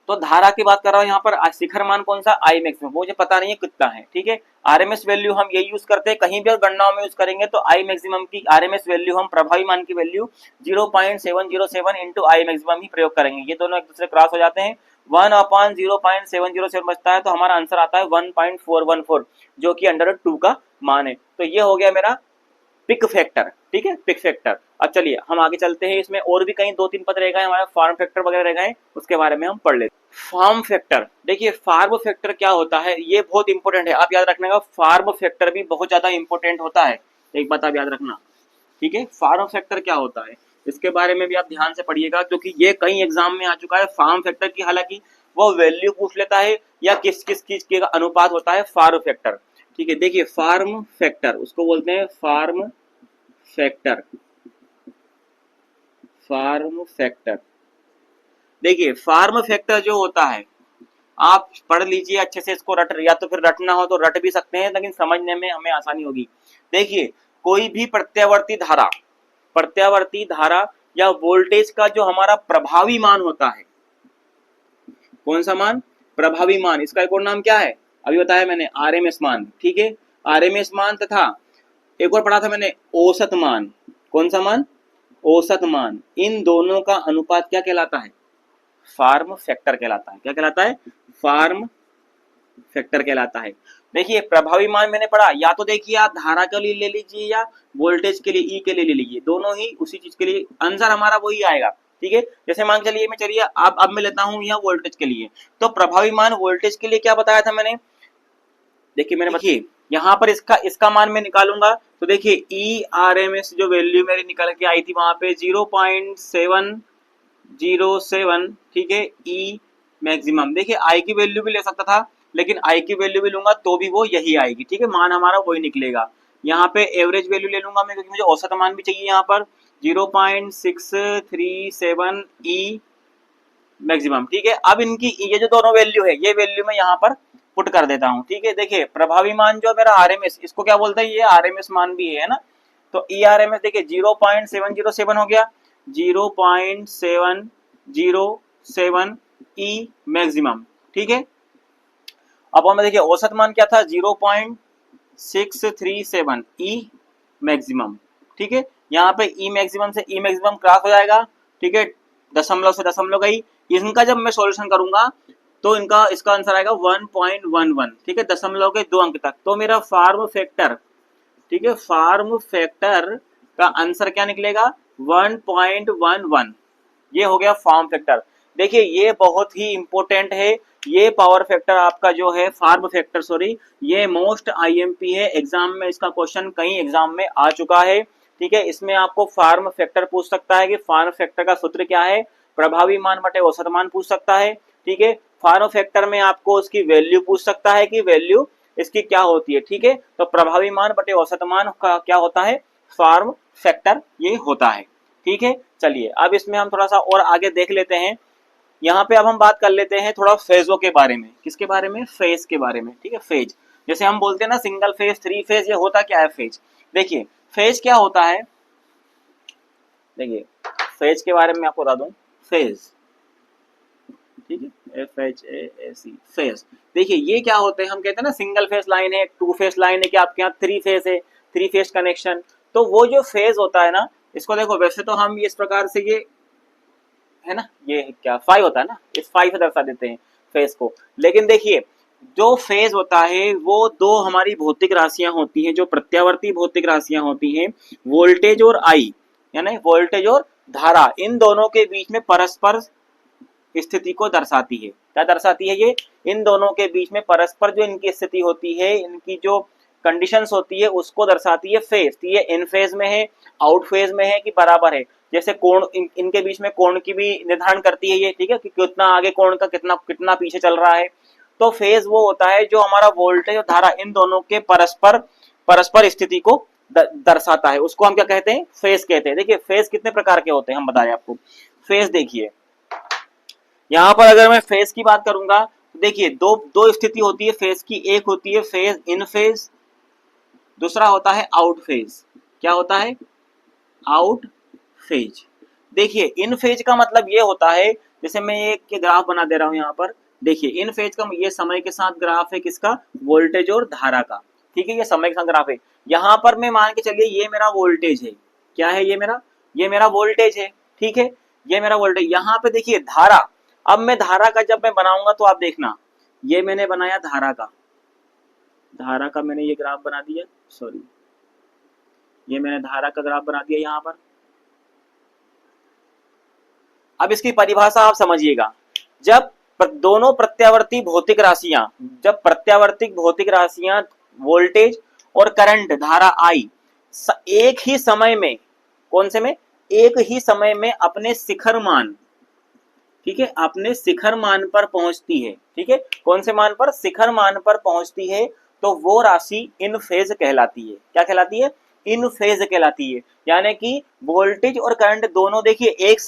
तो धारा की बात कर रहा हूँ यहाँ पर, शिखर मान कौन सा, आई मैक्सिमम, मुझे पता नहीं है कितना है। ठीक है, आरएमएस वैल्यू हम ये यूज करते हैं, कहीं भी गणनाओं में यूज करेंगे तो आई मैक्सिमम की आरएमएस वैल्यू हम प्रभावी मान की वैल्यू 0.707 इंटू आई मैक्सिमम ही प्रयोग करेंगे। ये दोनों एक दूसरे क्रॉस हो जाते हैं, 1/0.707 बचता है, तो हमारा आंसर आता है 1.414, जो कि √2 का मान है। तो ये हो गया मेरा पिक फैक्टर। ठीक है, पिक फैक्टर। अब चलिए हम आगे चलते हैं, इसमें और भी कहीं 2-3 पद रह गए हमारे, फार्म फैक्टर वगैरह रह गए, उसके बारे में हम पढ़ लेते हैं। फार्म फैक्टर, देखिए फार्म फैक्टर क्या होता है, ये बहुत इंपॉर्टेंट है, आप याद रखना। फार्म फैक्टर भी बहुत ज्यादा इंपॉर्टेंट होता है, एक बात आप याद रखना। ठीक है, फार्म फैक्टर क्या होता है, इसके बारे में भी आप ध्यान से पढ़िएगा, क्योंकि ये कई एग्जाम में आ चुका है। फार्म फैक्टर की हालांकि वो वैल्यू पूछ लेता है, या किस किस चीज के अनुपात होता है फार्म फैक्टर। ठीक है, देखिए फार्म फैक्टर उसको बोलते हैं फार्म फैक्टर, फार्म फैक्टर। देखिए फार्म फैक्टर जो होता है, आप पढ़ लीजिए अच्छे से इसको, या तो फिर रटना हो तो रट भी सकते हैं, लेकिन समझने में हमें आसानी होगी। देखिए कोई भी प्रत्यावर्ती धारा या वोल्टेज का जो हमारा प्रभावी मान होता है, कौन सा मान, प्रभावी मान, इसका एक और नाम क्या है, अभी बताया मैंने, आरएमएस मान। ठीक है, आरएमएस मान तथा एक और पढ़ा था मैंने, औसत मान। कौन सा मान, औसत मान। इन दोनों का अनुपात क्या कहलाता है, फार्म फैक्टर कहलाता है। क्या कहलाता है, फार्म फैक्टर कहलाता है। देखिए प्रभावी मान मैंने पढ़ा, या तो देखिए आप धारा के लिए ले लीजिए या वोल्टेज के लिए ई के लिए ले लीजिए, दोनों ही उसी चीज के लिए, आंसर हमारा वही आएगा। ठीक है, जैसे मान चलिए मैं अब मैं लेता हूं यहाँ वोल्टेज के लिए, तो प्रभावी मान वोल्टेज के लिए क्या बताया था मैंने, देखिए यहाँ पर इसका मान मैं निकालूंगा तो देखिए ERMS जो वैल्यू मेरी निकल के आई थी वहां पे 0.707, ठीक है। ई मैक्सिमम देखिए आई की वैल्यू भी ले सकता था, लेकिन आई की वैल्यू भी लूंगा तो भी वो यही आएगी, ठीक है, मान हमारा वही निकलेगा। यहाँ पे एवरेज वैल्यू ले लूंगा मैं क्योंकि मुझे औसत मान भी चाहिए यहाँ पर 0.637 ई मैक्सिमम, ठीक है। अब इनकी ये जो दोनों वैल्यू है ये वैल्यू मैं यहाँ पर पुट कर देता हूँ, ठीक है। देखिए प्रभावी मान जो मेरा आरएमएस, इसको क्या बोलते हैं, ये आरएमएस मान भी है ना, तो ई आरएमएस देखिए 0.707 हो गया, 0.707 ई मैक्सिमम, ठीक है। अब हमें देखिए औसत मान क्या था 0.637 ई मैक्सिमम, ठीक है। यहाँ पे ई मैक्सिमम से ई मैक्सिमम क्रॉस हो जाएगा, ठीक है, दशमलव से दशमलव गई। इनका जब मैं सॉल्यूशन करूंगा तो इनका इसका आंसर आएगा 1.11, ठीक है, दशमलव के 2 अंक तक। तो मेरा फार्म फैक्टर, ठीक है, फार्म फैक्टर का आंसर क्या निकलेगा 1.11, ये हो गया फार्म फैक्टर। देखिए ये बहुत ही इंपॉर्टेंट है, ये पावर फैक्टर आपका जो है फार्म फैक्टर सॉरी, ये मोस्ट आईएमपी है, एग्जाम में इसका क्वेश्चन कई एग्जाम में आ चुका है, ठीक है। इसमें आपको फार्म फैक्टर पूछ सकता है कि फार्म फैक्टर का सूत्र क्या है, प्रभावी मान बटे औसत मान पूछ सकता है, ठीक है। फार्म फैक्टर में आपको उसकी वैल्यू पूछ सकता है कि वैल्यू इसकी क्या होती है, ठीक है। तो प्रभावी मान बटे औसत मान का क्या होता है, फार्म फैक्टर ये होता है, ठीक है। चलिए अब इसमें हम थोड़ा सा और आगे देख लेते हैं। यहाँ पे अब हम बात कर लेते हैं थोड़ा फेजों के बारे में, किसके बारे में, फेज के बारे में, ठीक है। फेज जैसे हम बोलते हैं ना सिंगल फेज, थ्री फेज, ये होता क्या है फेज। देखिए फेज क्या होता है, देखिए फेज के बारे में आपको बता दूं, फेज, ठीक है, FHASE फेज। देखिए ये क्या होते हैं, हम कहते हैं ना सिंगल फेज लाइन है, टू फेज लाइन है, कि आपके यहाँ थ्री फेज है, थ्री फेज कनेक्शन। तो वो जो फेज होता है ना, इसको देखो वैसे तो हम इस प्रकार से ये है ना, ये क्या फाइव होता है ना, इस फाइव से दर्शा देते हैं फेज को। लेकिन देखिए जो फेज होता है वो दो हमारी भौतिक राशियां होती हैं, जो प्रत्यावर्ती भौतिक राशियां होती हैं, वोल्टेज और आई, यानी वोल्टेज और धारा, इन दोनों के बीच में परस्पर स्थिति को दर्शाती है। क्या दर्शाती है ये, इन दोनों के बीच में परस्पर जो इनकी स्थिति होती है, इनकी जो कंडीशंस होती है उसको दर्शाती है फेज। ये इन फेज में है, आउट फेज में है कि बराबर है। जैसे कोण, इनके बीच में कोण की भी निर्धारण करती है ये, ठीक है, कि कितना आगे कोण का, कितना कितना पीछे चल रहा है। तो फेज वो होता है जो हमारा वोल्टेज और धारा इन दोनों के परस्पर स्थिति को दर्शाता है, उसको हम क्या कहते हैं, फेज कहते हैं। देखिए फेज कितने प्रकार के होते हैं हम बताएं आपको। फेज देखिए यहाँ पर अगर मैं फेज की बात करूंगा तो देखिए दो दो स्थिति होती है फेज की, एक होती है फेज इन फेज, दूसरा होता है आउट फेज। क्या होता है, आउट फेज। देखिए इन फेज का मतलब ये होता है, जैसे मैं एक ग्राफ बना दे रहा हूं यहाँ पर, देखिए इन फेज का ये समय के साथ ग्राफ है किसका, वोल्टेज और धारा का, ठीक है, ये समय के साथ ग्राफ है। यहाँ पर मैं मान के चलिए ये मेरा वोल्टेज है, क्या है ये मेरा वोल्टेज है, ठीक है, ये मेरा वोल्टेज। यहाँ पे देखिए धारा, अब मैं धारा का जब मैं बनाऊंगा तो आप देखना, ये मैंने बनाया धारा का मैंने ये ग्राफ बना दिया, सॉरी ये मैंने धारा का ग्राफ बना दिया यहाँ पर। अब इसकी परिभाषा आप समझिएगा, जब दोनों प्रत्यावर्ती भौतिक राशियां, जब प्रत्यावर्ती भौतिक राशियां वोल्टेज और करंट धारा आई एक ही समय में, कौन से में, एक ही समय में अपने शिखर मान, ठीक है, अपने शिखर मान पर पहुंचती है, ठीक है, कौन से मान पर, शिखर मान पर पहुंचती है, तो वो राशि इन फेज कहलाती है। क्या कहलाती है, इन फेज कहलाती है। यानी कि वोल्टेज और करंट दोनों देखिए एक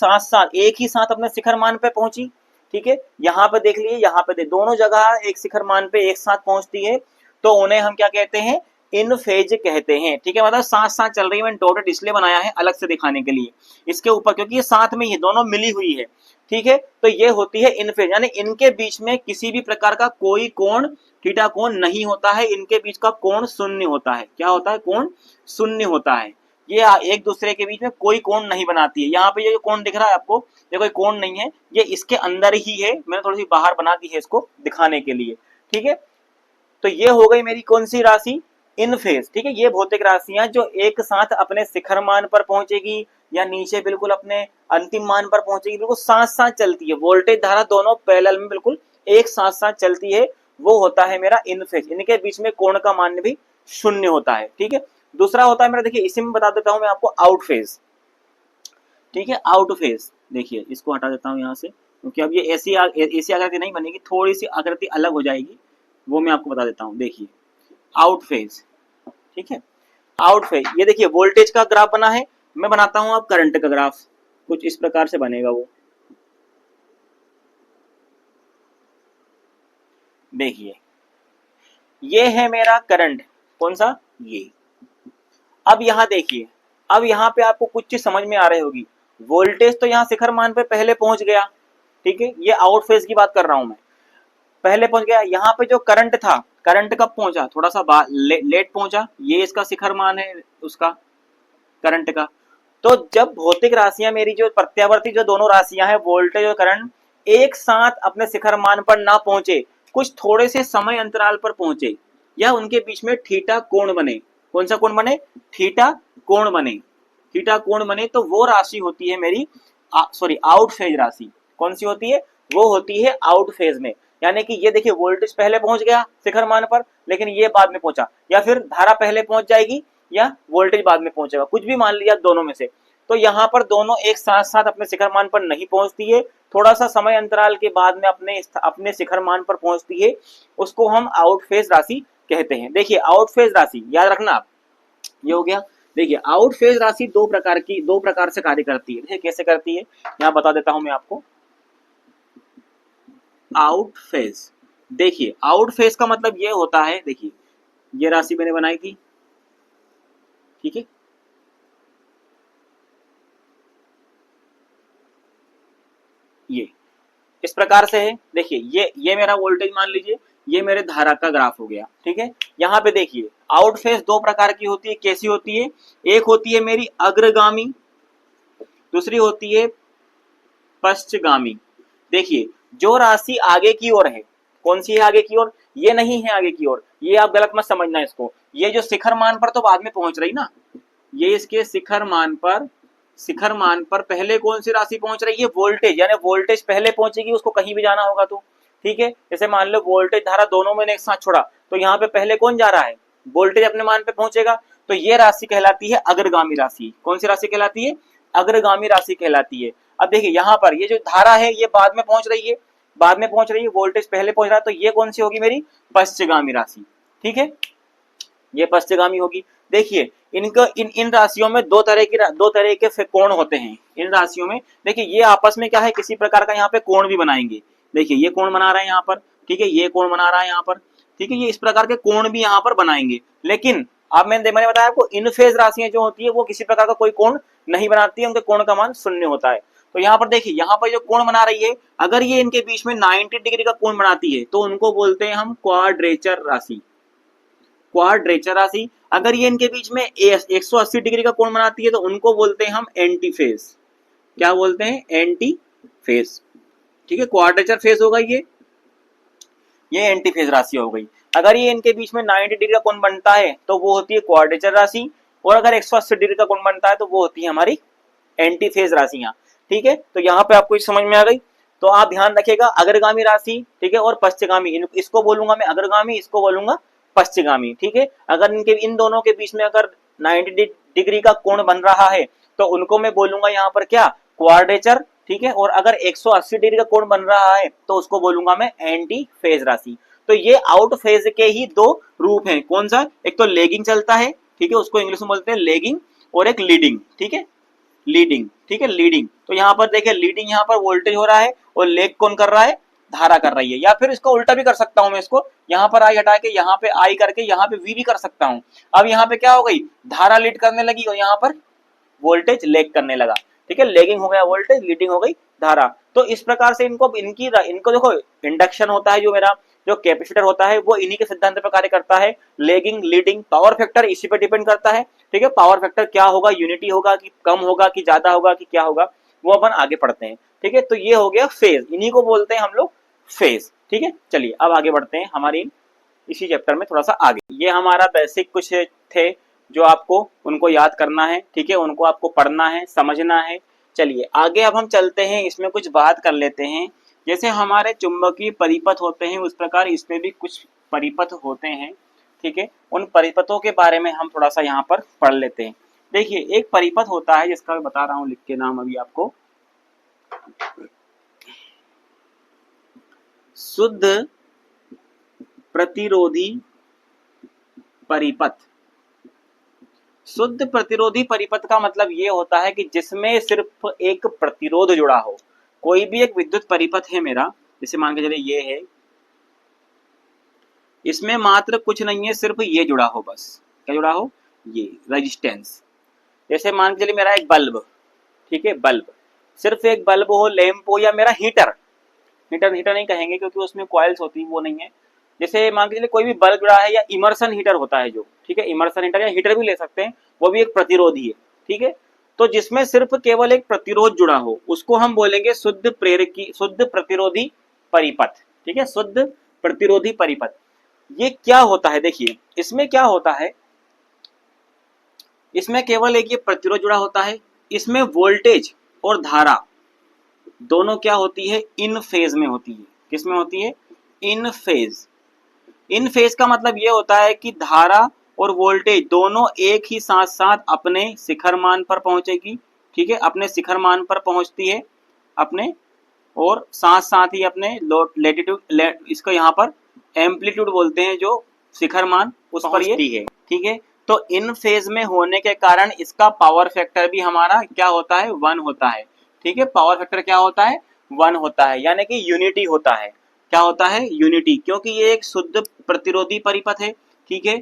ही साथ अपने शिखर मान पे पहुंची, ठीक है, यहाँ पे देख लिए, यहाँ पे दोनों जगह एक शिखर मान पे एक साथ पहुंचती है, तो उन्हें हम क्या कहते हैं, इन फेज कहते हैं, ठीक है। मतलब साथ साथ चल रही है, मैंने डॉटेड इसलिए बनाया है अलग से दिखाने के लिए इसके ऊपर, क्योंकि ये साथ में ही दोनों मिली हुई है, ठीक है। तो ये होती है इन फेज, यानी इनके बीच में किसी भी प्रकार का कोई कोण, थीटा कोण नहीं होता है, इनके बीच का कोण शून्य होता है। क्या होता है, कोण शून्य होता है। ये एक दूसरे के बीच में कोई कोण नहीं बनाती है। यहाँ पे ये जो कोण दिख रहा है आपको, ये कोई कोण नहीं है, ये इसके अंदर ही है, मैंने थोड़ी सी बाहर बना दी है इसको दिखाने के लिए, ठीक है। तो ये हो गई मेरी कौन सी राशि, इन फेज, ठीक है। ये भौतिक राशियां जो एक साथ अपने शिखर मान पर पहुंचेगी या नीचे बिल्कुल अपने अंतिम मान पर पहुंचेगी, बिल्कुल साथ साथ चलती है, वोल्टेज धारा दोनों पैरेलल में बिल्कुल एक साथ साथ चलती है, वो होता है मेरा इन फेज। इनके बीच में कोण का मान भी शून्य होता है। ठीक है, दूसरा होता है मेरा, देखिए इसी में बता देता हूं मैं आपको, आउट फेज। ठीक है, आउट फेज, देखिए इसको हटा देता हूं यहां से, क्योंकि अब ये ऐसी आकृति नहीं बनेगी, थोड़ी सी आकृति अलग हो जाएगी, वो मैं आपको बता देता हूं। देखिए आउट फेज, ठीक है, आउट फेज, ये देखिए वोल्टेज का ग्राफ बना है, मैं बनाता हूं अब करंट का ग्राफ, कुछ इस प्रकार से बनेगा वो। देखिए ये है मेरा करंट, कौन सा, ये। अब यहां देखिए, अब यहां पे आपको कुछ चीज समझ में आ रही होगी, वोल्टेज तो यहां शिखर मान पे पहले पहुंच गया, ठीक है, ये आउट फेज की बात कर रहा हूं मैं, पहले पहुंच गया। यहाँ पे जो करंट था, करंट कब पहुंचा, थोड़ा सा लेट पहुंचा, ये इसका शिखर मान है उसका, करंट का। तो जब भौतिक राशियां मेरी जो प्रत्यावर्ती जो दोनों राशियां हैं, वोल्टेज और करंट, एक साथ अपने शिखर मान पर ना पहुंचे, कुछ थोड़े से समय अंतराल पर पहुंचे, या उनके बीच में थीटा कोण बने, कौन सा कोण बने, थीटा कोण बने, थीटा कोण बने, तो वो राशि होती है मेरी सॉरी आउट फेज राशि। कौन सी होती है, वो होती है आउट फेज में। यानी कि ये देखिए वोल्टेज पहले पहुंच गया शिखर मान पर, लेकिन ये बाद में पहुंचा, या फिर धारा पहले पहुंच जाएगी या वोल्टेज बाद में पहुंचेगा, कुछ भी मान लिया दोनों में से। तो यहाँ पर दोनों एक साथ साथ अपने शिखर मान पर नहीं पहुंचती है, थोड़ा सा समय अंतराल के बाद में अपने शिखर मान पर पहुंचती है, उसको हम आउट फेज राशि कहते हैं। देखिए आउट फेज राशि याद रखना आप, ये हो गया। देखिए आउट फेज राशि दो प्रकार से कार्य करती है। देखिए कैसे करती है, यहाँ बता देता हूं मैं आपको। आउट फेज, देखिए आउट फेज का मतलब ये होता है, देखिए ये राशि मैंने बनाई थी, ठीक है, ये इस प्रकार से है। देखिए ये मेरा वोल्टेज मान लीजिए, ये मेरे धारा का ग्राफ हो गया, ठीक है। यहाँ पे देखिए आउट फेज दो प्रकार की होती है, कैसी होती है, एक होती है मेरी अग्रगामी, दूसरी होती है पश्चगामी। देखिए जो राशि आगे की ओर है, कौन सी है आगे की ओर, ये नहीं है आगे की ओर, ये आप गलत मत समझना इसको, ये जो शिखर मान पर तो बाद में पहुंच रही ना, ये इसके शिखर मान पर पहले कौन सी राशि पहुंच रही है, वोल्टेज, यानी वोल्टेज पहले पहुंचेगी, उसको कहीं भी जाना होगा तो, ठीक है। जैसे मान लो वोल्टेज धारा दोनों में एक साथ छोड़ा, तो यहाँ पे पहले कौन जा रहा है, वोल्टेज अपने मान पे पहुंचेगा, तो ये राशि कहलाती है अग्रगामी राशि। कौन सी राशि कहलाती है, अग्रगामी राशि कहलाती है। अब देखिए यहाँ पर ये जो धारा है ये बाद में पहुंच रही है, बाद में पहुंच रही है, वोल्टेज पहले पहुंच रहा है, तो ये कौन सी होगी, मेरी पश्चगामी राशि, ठीक है, ये पश्चगामी होगी। देखिए इनको इन राशियों में दो तरह के कोण होते हैं इन राशियों में। देखिए ये आपस में क्या है, किसी प्रकार का यहाँ पे कोण भी बनाएंगे। देखिए ये कोण बना रहे हैं यहाँ पर, ठीक है, ये कोण बना रहा है यहाँ पर, ठीक है, ये इस प्रकार के कोण भी यहाँ पर बनाएंगे। लेकिन अब मैंने बताया आपको, इन फेज राशियां जो होती है वो किसी प्रकार का कोई कोण नहीं बनाती है, उनके कोण का मान शून्य होता है। तो यहाँ पर देखिए, यहाँ पर जो कोण बना रही है, अगर ये इनके बीच में 90 डिग्री का कोण बनाती है तो उनको बोलते हैं हम क्वाड्रेचर राशि, क्वाड्रेचर राशि। अगर ये इनके बीच में 180 डिग्री का कोण बनाती है तो उनको बोलते हैं हम एंटी फेज। क्या बोलते हैं, एंटी फेज, ठीक है, क्वाड्रेचर फेज होगा ये एंटी फेज राशि हो गई। अगर ये इनके बीच में 90 डिग्री का कोण बनता है तो वो होती है क्वाड्रेचर राशि, और अगर 180 डिग्री का कोण बनता है तो वो होती है हमारी एंटी फेज राशियां, ठीक है। तो यहाँ पे आपको समझ में आ गई। तो आप ध्यान रखिएगा, अग्रगामी राशि, ठीक है, और पश्चगामी, इसको बोलूंगा मैं अग्रगामी, इसको बोलूंगा पश्चिगामी, ठीक है। अगर इन दोनों के बीच में अगर 90 डिग्री का कोण बन रहा है तो उनको मैं बोलूंगा यहाँ पर क्या, क्वाड्रेचर, ठीक है। और अगर 180 डिग्री का कोण बन रहा है तो उसको बोलूंगा मैं एंटी फेज राशि। तो ये आउट फेज के ही दो रूप हैं, कौन सा, एक तो लेगिंग चलता है, ठीक है, उसको इंग्लिश में बोलते हैं लेगिंग, और एक लीडिंग, ठीक है, लीडिंग, ठीक है, लीडिंग। तो यहाँ पर देखिए लीडिंग, यहाँ पर वोल्टेज हो रहा है, और लेग कौन कर रहा है, धारा कर रही है। या फिर इसको उल्टा भी कर सकता हूं मैं, इसको यहाँ पर आई हटा के यहाँ पे आई करके यहाँ पे वी भी कर सकता हूं। अब यहाँ पे क्या हो गई, धारा लीड करने लगी और यहाँ पर वोल्टेज लेग करने लगा, ठीक है, लेगिंग हो गया वोल्टेज, लीडिंग हो गई धारा। तो इस प्रकार से इनको देखो, इंडक्शन होता है जो मेरा, जो कैपेसिटर होता है वो इन्हीं के सिद्धांत पर कार्य करता है, लेगिंग, लीडिंग, पावर फैक्टर इसी पे डिपेंड करता है, ठीक है। पावर फैक्टर क्या होगा, यूनिटी होगा कि कम होगा कि ज्यादा होगा कि क्या होगा, वो अपन आगे पढ़ते हैं, ठीक है। तो ये हो गया फेज, इन्हीं को बोलते हैं हम लोग फेज, ठीक है। चलिए अब आगे बढ़ते हैं हमारी इसी चैप्टर में थोड़ा सा आगे। ये हमारा बेसिक कुछ थे जो आपको उनको याद करना है, ठीक है, उनको आपको पढ़ना है, समझना है। चलिए आगे अब हम चलते हैं, इसमें कुछ बात कर लेते हैं। जैसे हमारे चुंबकीय परिपथ होते हैं उस प्रकार इसमें भी कुछ परिपथ होते हैं, ठीक है, उन परिपथों के बारे में हम थोड़ा सा यहाँ पर पढ़ लेते हैं। देखिए, एक परिपथ होता है जिसका मैं बता रहा हूँ लिख के नाम अभी आपको, शुद्ध प्रतिरोधी परिपथ। शुद्ध प्रतिरोधी परिपथ का मतलब ये होता है कि जिसमें सिर्फ एक प्रतिरोध जुड़ा हो। कोई भी एक विद्युत परिपथ है मेरा, जैसे मान के चलिए ये है, इसमें मात्र कुछ नहीं है, सिर्फ ये जुड़ा हो, बस क्या जुड़ा हो, ये रेजिस्टेंस। जैसे मान के चलिए मेरा एक बल्ब, ठीक है, बल्ब, सिर्फ एक बल्ब हो, लैंप हो, या मेरा हीटर, हीटर नहीं कहेंगे क्योंकि उसमें कॉइल्स होती है, वो नहीं है। जैसे मान के चलिए कोई भी बल्ब जुड़ा है, या इमर्सन हीटर होता है जो, ठीक है, इमर्सन हीटर या हीटर भी ले सकते हैं, वो भी एक प्रतिरोधी है, ठीक है। तो जिसमें सिर्फ केवल एक प्रतिरोध जुड़ा हो उसको हम बोलेंगे शुद्ध प्रेरकी, शुद्ध प्रतिरोधी परिपथ, ठीक है, शुद्ध प्रतिरोधी परिपथ। ये क्या होता है, देखिए इसमें क्या होता है, इसमें केवल एक ये प्रतिरोध जुड़ा होता है, इसमें वोल्टेज और धारा दोनों क्या होती है, इन फेज में होती है। किस में होती है, इन फेज। इन फेज का मतलब ये होता है कि धारा और वोल्टेज दोनों एक ही साथ साथ अपने शिखर मान पर पहुंचेगी, ठीक है, अपने शिखर मान पर पहुंचती है अपने, और साथ साथ ही अपने लेटिट्यूड, इसको यहाँ पर एम्पलीट्यूड बोलते हैं, जो शिखर मान उस पर ये है, ठीक है। तो इन फेज में होने के कारण इसका पावर फैक्टर भी हमारा क्या होता है, 1 होता है, ठीक है। पावर फैक्टर क्या होता है, 1 होता है, यानी कि यूनिटी होता है। क्या होता है, यूनिटी, क्योंकि ये एक शुद्ध प्रतिरोधी परिपथ है, ठीक है।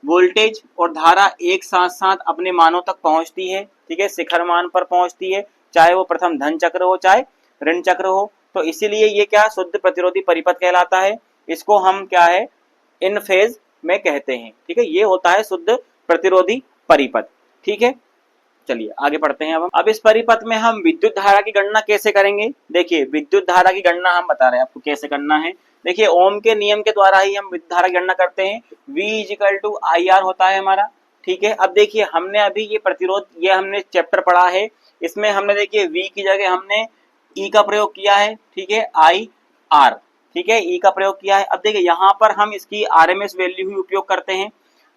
वोल्टेज और धारा एक साथ साथ अपने मानों तक पहुंचती है, ठीक है, शिखर मान पर पहुंचती है, चाहे वो प्रथम धन चक्र हो चाहे ऋण चक्र हो। तो इसीलिए ये क्या शुद्ध प्रतिरोधी परिपथ कहलाता है। इसको हम क्या है, इन फेज में कहते हैं, ठीक है। ये होता है शुद्ध प्रतिरोधी परिपथ, ठीक है। चलिए आगे पढ़ते हैं। अब इस परिपथ में हम विद्युत धारा की गणना कैसे करेंगे। देखिए, विद्युत धारा की गणना हम बता रहे हैं आपको कैसे करना है। देखिए, ओम के नियम के द्वारा ही हम विद्युत धारा की गणना करते हैं। V = IR होता है हमारा, ठीक है। अब देखिए, हमने अभी ये प्रतिरोध, ये हमने चैप्टर पढ़ा है, इसमें हमने देखिए V की जगह हमने E का प्रयोग किया है, ठीक है, IR, ठीक है, E का प्रयोग किया है। अब देखिए, यहाँ पर हम इसकी RMS वैल्यू ही उपयोग करते हैं।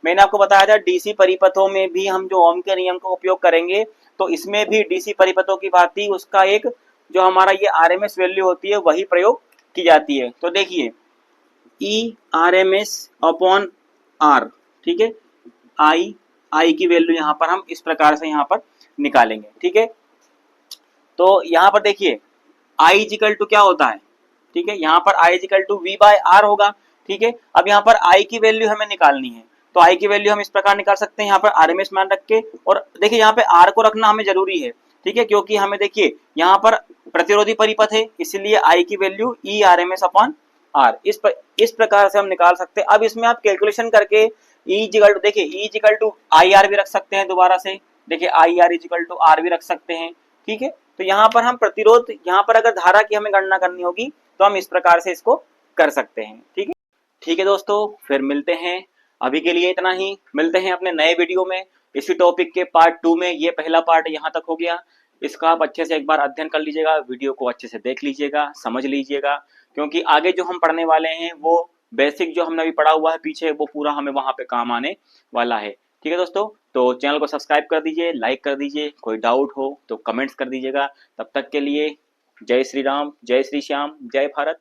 मैंने आपको बताया था डीसी परिपथों में भी हम जो ओम के नियम का उपयोग करेंगे, तो इसमें भी डीसी परिपथों की भांति उसका एक जो हमारा ये आरएमएस वैल्यू होती है वही प्रयोग की जाती है। तो देखिए, ई RMS अपॉन आर, ठीक है, आई की वैल्यू यहाँ पर हम इस प्रकार से यहाँ पर निकालेंगे, ठीक है। तो यहाँ पर देखिए, I इक्वल टू क्या होता है, ठीक है, यहाँ पर I इक्वल टू V/R होगा, ठीक है। अब यहाँ पर I की वैल्यू हमें निकालनी है, तो I की वैल्यू हम इस प्रकार निकाल सकते हैं, यहाँ पर आरएमएस मान रख के। और देखिए, यहाँ पे R को रखना हमें जरूरी है, ठीक है, क्योंकि हमें देखिए यहाँ पर प्रतिरोधी परिपथ है, इसलिए I की value E RMS upon R, इस प्रकार से हम निकाल सकते हैं। अब इसमें आप कैलकुलेशन करके देखिए E इक्वल टू IR भी रख सकते हैं दोबारा से, देखिए IR इक्वल टू R भी रख सकते हैं, ठीक है। तो यहाँ पर हम प्रतिरोध, यहाँ पर अगर धारा की हमें गणना करनी होगी तो हम इस प्रकार से इसको कर सकते हैं, ठीक है। ठीक है दोस्तों, फिर मिलते हैं, अभी के लिए इतना ही, मिलते हैं अपने नए वीडियो में इसी टॉपिक के पार्ट 2 में। ये पहला पार्ट यहाँ तक हो गया, इसका आप अच्छे से एक बार अध्ययन कर लीजिएगा, वीडियो को अच्छे से देख लीजिएगा, समझ लीजिएगा, क्योंकि आगे जो हम पढ़ने वाले हैं वो बेसिक जो हमने अभी पढ़ा हुआ है पीछे, वो पूरा हमें वहाँ पे काम आने वाला है, ठीक है दोस्तों। तो चैनल को सब्सक्राइब कर दीजिए, लाइक कर दीजिए, कोई डाउट हो तो कमेंट्स कर दीजिएगा। तब तक के लिए जय श्री राम, जय श्री श्याम, जय भारत।